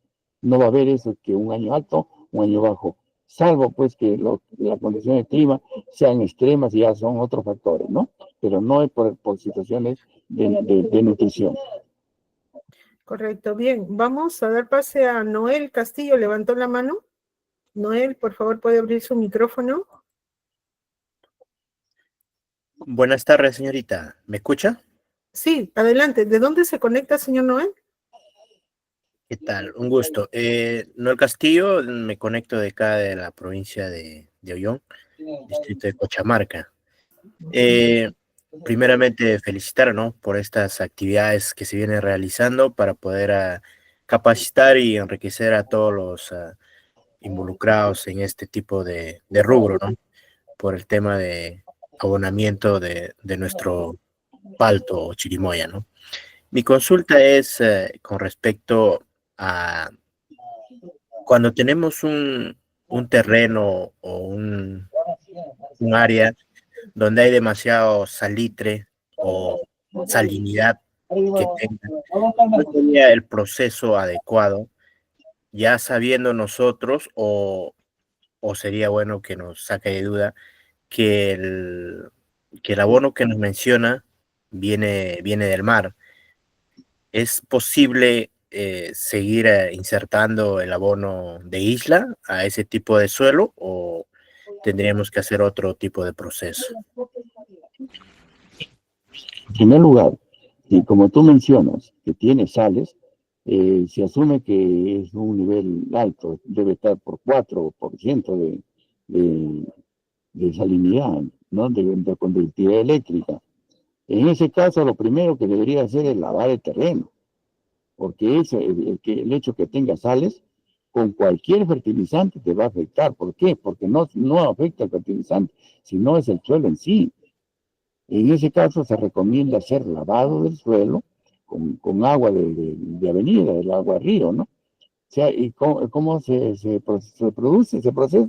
No va a haber eso que un año alto, un año bajo, salvo pues que las condiciones de clima sean extremas y ya son otros factores, ¿no? Pero no es por situaciones de nutrición. Correcto, bien. Vamos a dar pase a Noel Castillo, levantó la mano. Noel, por favor, puede abrir su micrófono. Buenas tardes, señorita. ¿Me escucha? Sí, adelante. ¿De dónde se conecta, señor Noel? ¿Qué tal? Un gusto. Noel Castillo, me conecto de acá de la provincia de Ollón, distrito de Cochamarca. Primeramente, felicitar, ¿no?, por estas actividades que se vienen realizando para poder capacitar y enriquecer a todos los involucrados en este tipo de rubro, ¿no?, por el tema de abonamiento de nuestro palto o chirimoya, ¿no? Mi consulta es con respecto a cuando tenemos un terreno o un área donde hay demasiado salitre o salinidad que tenga, ¿cuál sería el proceso adecuado, ya sabiendo nosotros, o sería bueno que nos saque de duda que el abono que nos menciona viene del mar? ¿Es posible seguir insertando el abono de isla a ese tipo de suelo o tendríamos que hacer otro tipo de proceso? En primer lugar, y como tú mencionas, que tiene sales, se asume que es un nivel alto, debe estar por 4% de, de salinidad, ¿no? De conductividad eléctrica. En ese caso, lo primero que debería hacer es lavar el terreno, porque el hecho que tenga sales, con cualquier fertilizante te va a afectar. ¿Por qué? Porque no afecta el fertilizante, sino es el suelo en sí. En ese caso se recomienda hacer lavado del suelo con agua de avenida, el agua río, ¿no? O sea, ¿y cómo se produce? Se procesa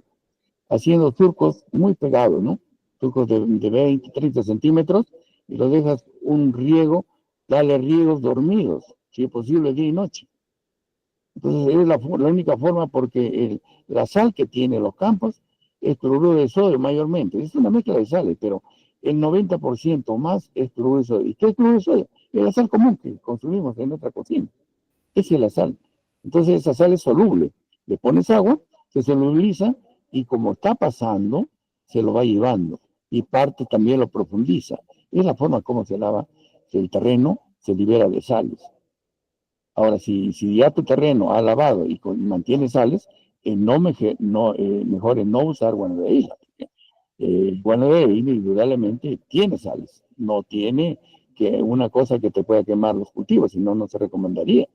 haciendo surcos muy pegados, ¿no? Surcos de 20, 30 centímetros, y lo dejas un riego, dale riegos dormidos, si es posible día y noche. Entonces es la única forma, porque la sal que tienen los campos es cloruro de sodio mayormente. Es una mezcla de sales, pero el 90% más es cloruro de sodio. ¿Y qué es cloruro de sodio? Es la sal común que consumimos en nuestra cocina. Esa es la sal. Entonces esa sal es soluble. Le pones agua, se solubiliza, y como está pasando, se lo va llevando. Y parte también lo profundiza. Es la forma como se lava, que el terreno se libera de sales. Ahora, si ya tu terreno ha lavado y mantiene sales, mejor es no usar guano de isla. El guano de isla indudablemente tiene sales, no tiene que una cosa que te pueda quemar los cultivos, si no, no se recomendaría.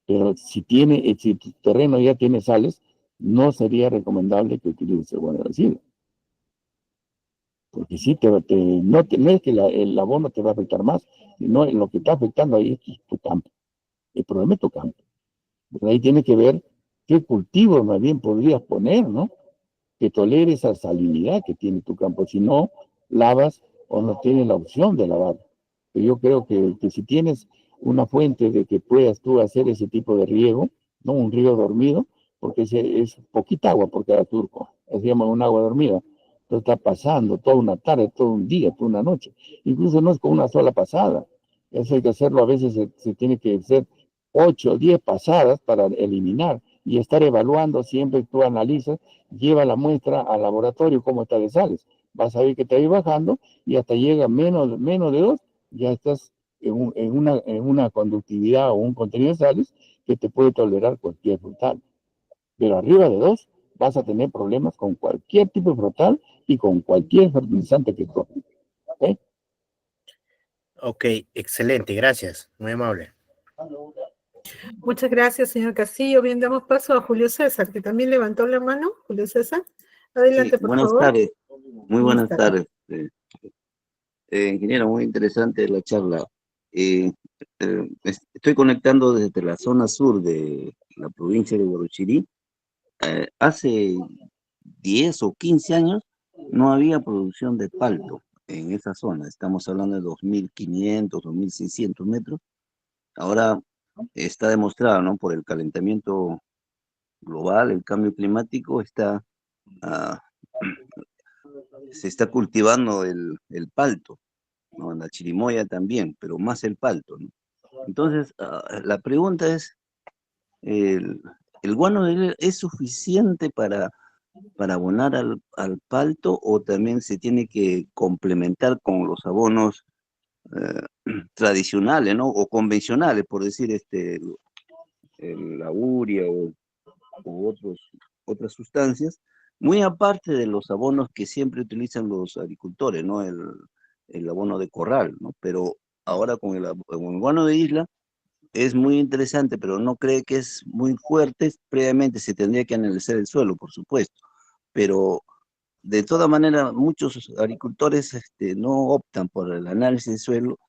Pero si tu terreno ya tiene sales, no sería recomendable que utilices el guano de isla. Porque sí, no es que el abono te va a afectar más, sino lo que está afectando ahí es tu campo. El problema es tu campo. Ahí tiene que ver qué cultivo más bien podrías poner, ¿no? Que tolere esa salinidad que tiene tu campo. Si no lavas o no tienes la opción de lavar. Pero yo creo que si tienes una fuente de que puedas tú hacer ese tipo de riego, ¿no? Un riego dormido, porque es poquita agua por cada turco. Se llama un agua dormida. Entonces está pasando toda una tarde, todo un día, toda una noche. Incluso no es con una sola pasada. Eso hay que hacerlo, a veces se tiene que hacer 8 o 10 pasadas para eliminar y estar evaluando. Siempre tú analizas, lleva la muestra al laboratorio cómo está de sales. Vas a ver que te va bajando y hasta llega menos de 2, ya estás en una conductividad o un contenido de sales que te puede tolerar cualquier frutal. Pero arriba de 2 vas a tener problemas con cualquier tipo de frutal y con cualquier fertilizante que tomes. ¿Okay? Ok, excelente, gracias, muy amable. Muchas gracias, señor Castillo. Bien, damos paso a Julio César, que también levantó la mano. Julio César, adelante, por buenas favor. tardes, muy Buenas buenas tardes. Ingeniero, muy interesante la charla. Estoy conectando desde la zona sur de la provincia de Huarochirí. Hace 10 o 15 años no había producción de palto en esa zona. Estamos hablando de 2.500, 2.600 metros. Ahora está demostrado, ¿no? Por el calentamiento global, el cambio climático, se está cultivando el palto, ¿no? La chirimoya también, pero más el palto, ¿no? Entonces, la pregunta es, ¿el guano de hilo es suficiente para para abonar al palto o también se tiene que complementar con los abonos tradicionales, ¿no? O convencionales, por decir, la urea o otras sustancias, muy aparte de los abonos que siempre utilizan los agricultores, ¿no? El abono de corral, ¿no? Pero ahora con el abono de isla es muy interesante, pero no cree que es muy fuerte. Previamente se tendría que analizar el suelo, por supuesto, pero de todas maneras muchos agricultores no optan por el análisis del suelo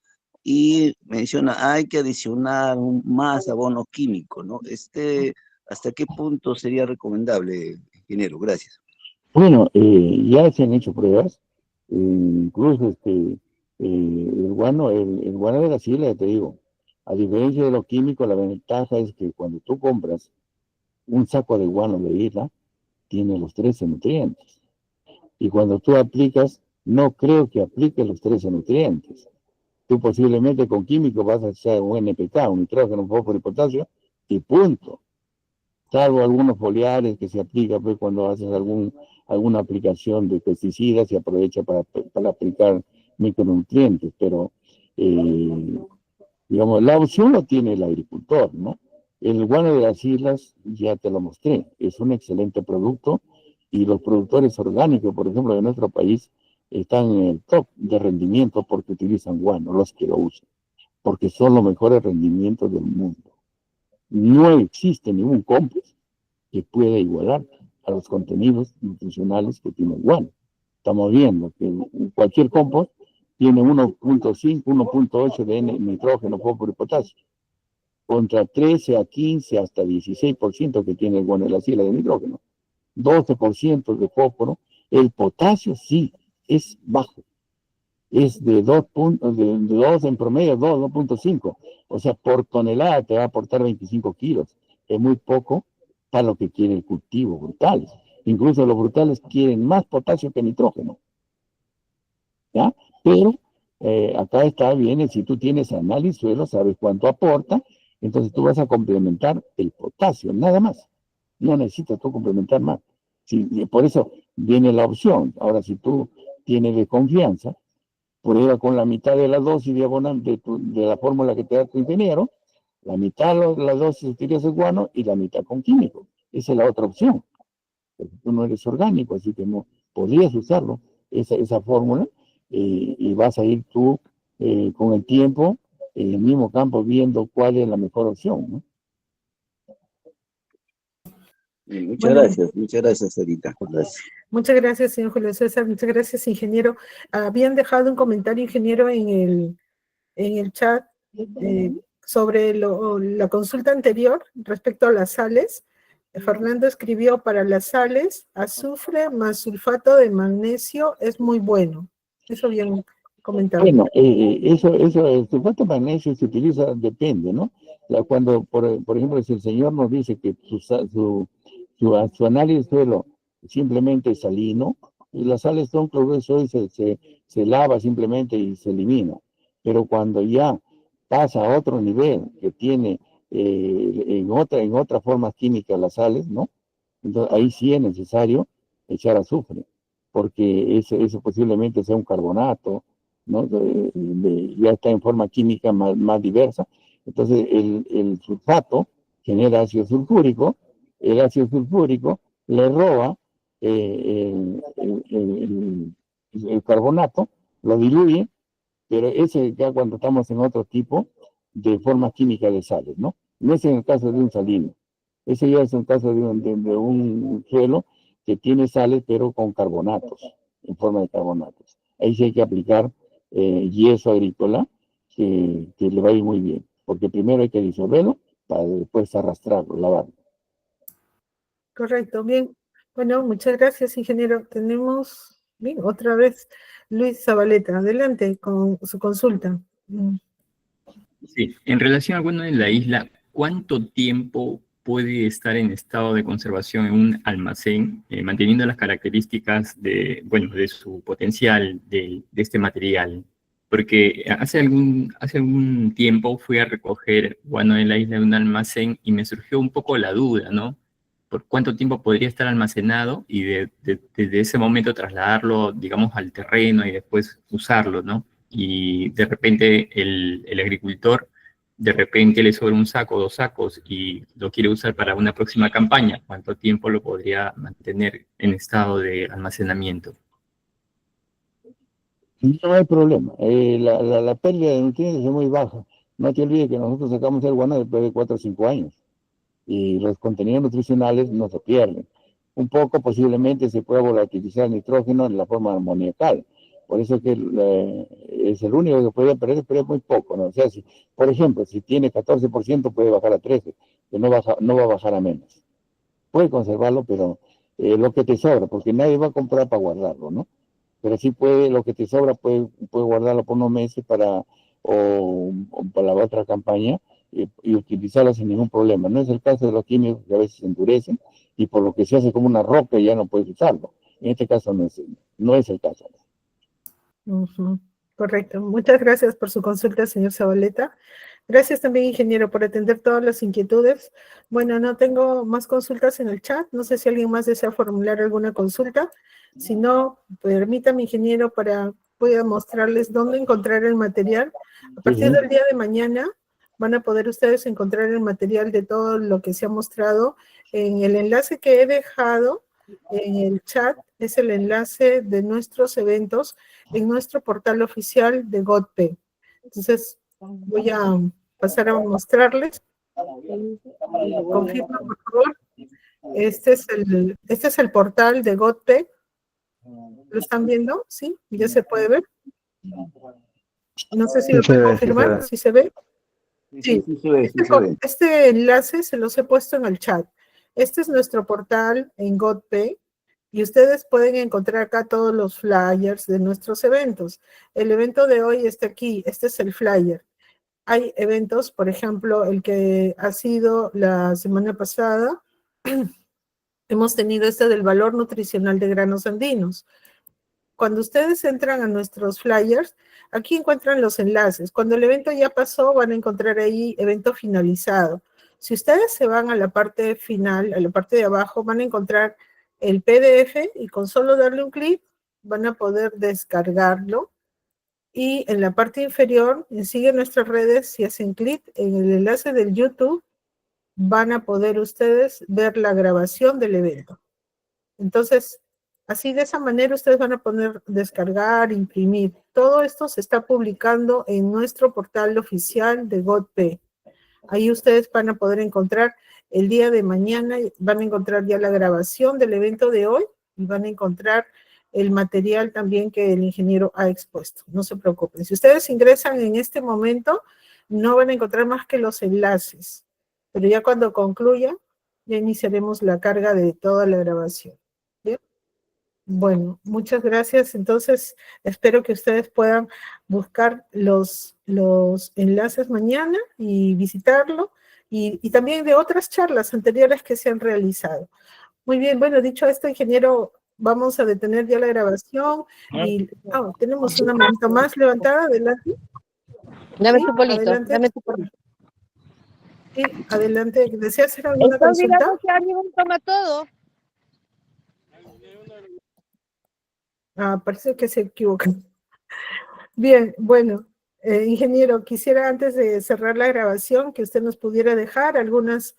y menciona hay que adicionar más abono químico, ¿no? ¿Hasta qué punto sería recomendable, ingeniero? Gracias. Bueno, ya se han hecho pruebas, incluso el guano de la islas, ya te digo, a diferencia de los químicos, la ventaja es que cuando tú compras un saco de guano de isla, tiene los 13 nutrientes. Y cuando tú aplicas, no creo que aplique los 13 nutrientes. Tú posiblemente con químicos vas a echar un NPK, un nitrógeno, fósforo y potasio, y punto. Salvo algunos foliares que se aplica pues, cuando haces alguna aplicación de pesticidas, se aprovecha para aplicar micronutrientes, pero digamos, la opción lo tiene el agricultor, ¿no? El guano de las islas, ya te lo mostré, es un excelente producto y los productores orgánicos, por ejemplo, de nuestro país, están en el top de rendimiento porque utilizan guano, los que lo usan, porque son los mejores rendimientos del mundo. No existe ningún compost que pueda igualar a los contenidos nutricionales que tiene el guano. Estamos viendo que cualquier compost tiene 1.5, 1.8 de nitrógeno, fósforo y potasio, contra 13 a 15 hasta 16% que tiene el guano de la sila de nitrógeno, 12% de fósforo. El potasio sí es bajo, es de 2 en promedio, 2.5, o sea, por tonelada te va a aportar 25 kilos, es muy poco para lo que quiere el cultivo, brutales. Incluso los brutales quieren más potasio que nitrógeno, ¿ya? Pero acá está bien, si tú tienes análisis suelo, sabes cuánto aporta, entonces tú vas a complementar el potasio, nada más. No necesitas tú complementar más. Sí, por eso viene la opción. Ahora, si tú tienes de confianza, prueba con la mitad de la dosis de abonante de la fórmula que te da tu ingeniero, la mitad de la dosis utilizas guano y la mitad con químico. Esa es la otra opción. Porque tú no eres orgánico, así que no podrías usarlo, esa fórmula, y vas a ir tú con el tiempo en el mismo campo viendo cuál es la mejor opción, ¿no? Muchas gracias, Sarita. Gracias. Muchas gracias, señor Julio César. Muchas gracias, ingeniero. Habían dejado un comentario, ingeniero, en el chat sobre la consulta anterior respecto a las sales. Fernando escribió: para las sales, azufre más sulfato de magnesio es muy bueno. Eso bien comentado. Bueno, el sulfato de magnesio se utiliza, depende, ¿no? Cuando, por ejemplo, si el señor nos dice que su análisis suelo simplemente es salino, y las sales son cloruro de sodio, se lava simplemente y se elimina. Pero cuando ya pasa a otro nivel, que tiene en otra forma química las sales, ¿no? Entonces ahí sí es necesario echar azufre, porque eso posiblemente sea un carbonato, ¿no? Ya está en forma química más diversa. Entonces el sulfato genera ácido sulfúrico, el ácido sulfúrico le roba el carbonato, lo diluye, pero ese ya cuando estamos en otro tipo de forma química de sales, ¿no? No es en el caso de un salino. Ese ya es un caso de un suelo que tiene sales, pero con carbonatos, en forma de carbonatos. Ahí sí hay que aplicar yeso agrícola, que le va a ir muy bien, porque primero hay que disolverlo para después arrastrarlo, lavarlo. Correcto, bien. Bueno, muchas gracias, ingeniero. Tenemos, bien, otra vez, Luis Zabaleta. Adelante con su consulta. Sí, en relación al guano en la isla, ¿cuánto tiempo puede estar en estado de conservación en un almacén, manteniendo las características de su potencial de este material? Porque hace algún tiempo fui a recoger guano en la isla de un almacén y me surgió un poco la duda, ¿no? por cuánto tiempo podría estar almacenado y desde ese momento trasladarlo, digamos, al terreno y después usarlo, ¿no? Y de repente el agricultor, de repente le sobra un saco, 2 sacos y lo quiere usar para una próxima campaña, ¿cuánto tiempo lo podría mantener en estado de almacenamiento? No hay problema. La pérdida de nutrientes es muy baja. No te olvides que nosotros sacamos el guano después de 4 o 5 años. Y los contenidos nutricionales no se pierden. Un poco posiblemente se pueda volatilizar el nitrógeno en la forma amoniacal. Por eso que es el único que puede perder, pero es muy poco, ¿no? O sea, si, por ejemplo, si tiene 14% puede bajar a 13%, que no va a bajar a menos. Puede conservarlo, pero lo que te sobra, porque nadie va a comprar para guardarlo, ¿no? Pero sí puede, lo que te sobra puede guardarlo por unos meses o para la otra campaña y utilizarlo sin ningún problema. No es el caso de los químicos que a veces se endurecen y por lo que se hace como una roca y ya no puedes usarlo. En este caso no es el caso. Ujú, correcto. Muchas gracias por su consulta, señor Zabaleta. Gracias también, ingeniero, por atender todas las inquietudes. Bueno, no tengo más consultas en el chat. No sé si alguien más desea formular alguna consulta. Si no, permítame, ingeniero, pueda mostrarles dónde encontrar el material. A partir del día de mañana van a poder ustedes encontrar el material de todo lo que se ha mostrado en el enlace que he dejado en el chat. Es el enlace de nuestros eventos en nuestro portal oficial de GOTP. Entonces, voy a pasar a mostrarles. Confirma, por favor. Este es el portal de GOTP. ¿Lo están viendo? ¿Sí? ¿Ya se puede ver? No sé si lo pueden confirmar, si se ve. Sí, este enlace se los he puesto en el chat. Este es nuestro portal en GOTP y ustedes pueden encontrar acá todos los flyers de nuestros eventos. El evento de hoy está aquí, este es el flyer. Hay eventos, por ejemplo, el que ha sido la semana pasada, hemos tenido este del valor nutricional de granos andinos. Cuando ustedes entran a nuestros flyers, aquí encuentran los enlaces. Cuando el evento ya pasó, van a encontrar ahí evento finalizado. Si ustedes se van a la parte final, a la parte de abajo, van a encontrar el PDF y con solo darle un clic van a poder descargarlo. Y en la parte inferior, en Sigue Nuestras Redes, si hacen clic en el enlace del YouTube, van a poder ustedes ver la grabación del evento. Entonces, así de esa manera ustedes van a poder descargar, imprimir. Todo esto se está publicando en nuestro portal oficial de GOTP. Ahí ustedes van a poder encontrar el día de mañana, van a encontrar ya la grabación del evento de hoy y van a encontrar el material también que el ingeniero ha expuesto. No se preocupen. Si ustedes ingresan en este momento, no van a encontrar más que los enlaces. Pero ya cuando concluya, ya iniciaremos la carga de toda la grabación. ¿Bien? Bueno, muchas gracias. Entonces, espero que ustedes puedan buscar los enlaces mañana y visitarlo. Y también de otras charlas anteriores que se han realizado. Muy bien, bueno, dicho esto, ingeniero, vamos a detener ya la grabación. Y tenemos una manito más levantada, adelante. Dame ¿Sí? tu polito, Adelante. dame tu polito. Sí, adelante. ¿Desea hacer alguna Está consulta? obligado que alguien toma todo. Parece que se equivocan. Bien, bueno, ingeniero, quisiera antes de cerrar la grabación que usted nos pudiera dejar algunos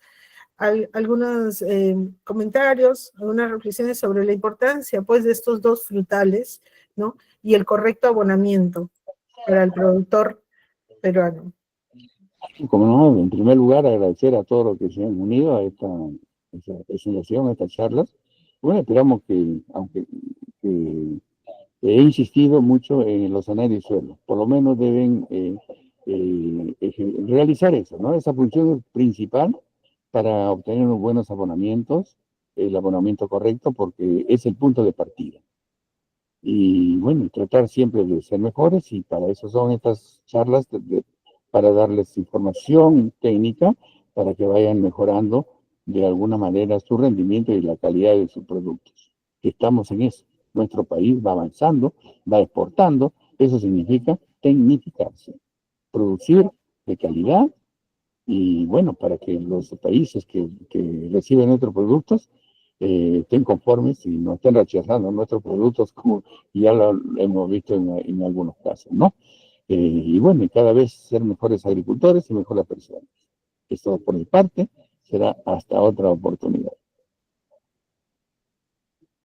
comentarios, algunas reflexiones sobre la importancia, pues, de estos dos frutales, ¿no? Y el correcto abonamiento para el productor peruano. Como no, en primer lugar, agradecer a todos los que se han unido a esta presentación, a estas charlas. Bueno, esperamos que, aunque he insistido mucho en los análisis de suelo, por lo menos deben realizar eso, ¿no? Esa función es principal para obtener unos buenos abonamientos, el abonamiento correcto, porque es el punto de partida. Y bueno, tratar siempre de ser mejores, y para eso son estas charlas, para darles información técnica, para que vayan mejorando de alguna manera su rendimiento y la calidad de sus productos. Estamos en eso. Nuestro país va avanzando, va exportando. Eso significa tecnificarse, producir de calidad y bueno, para que los países que reciben nuestros productos estén conformes y no estén rechazando nuestros productos como ya lo hemos visto en algunos casos, ¿no? Y bueno, y cada vez ser mejores agricultores y mejores personas. Esto por mi parte será hasta otra oportunidad.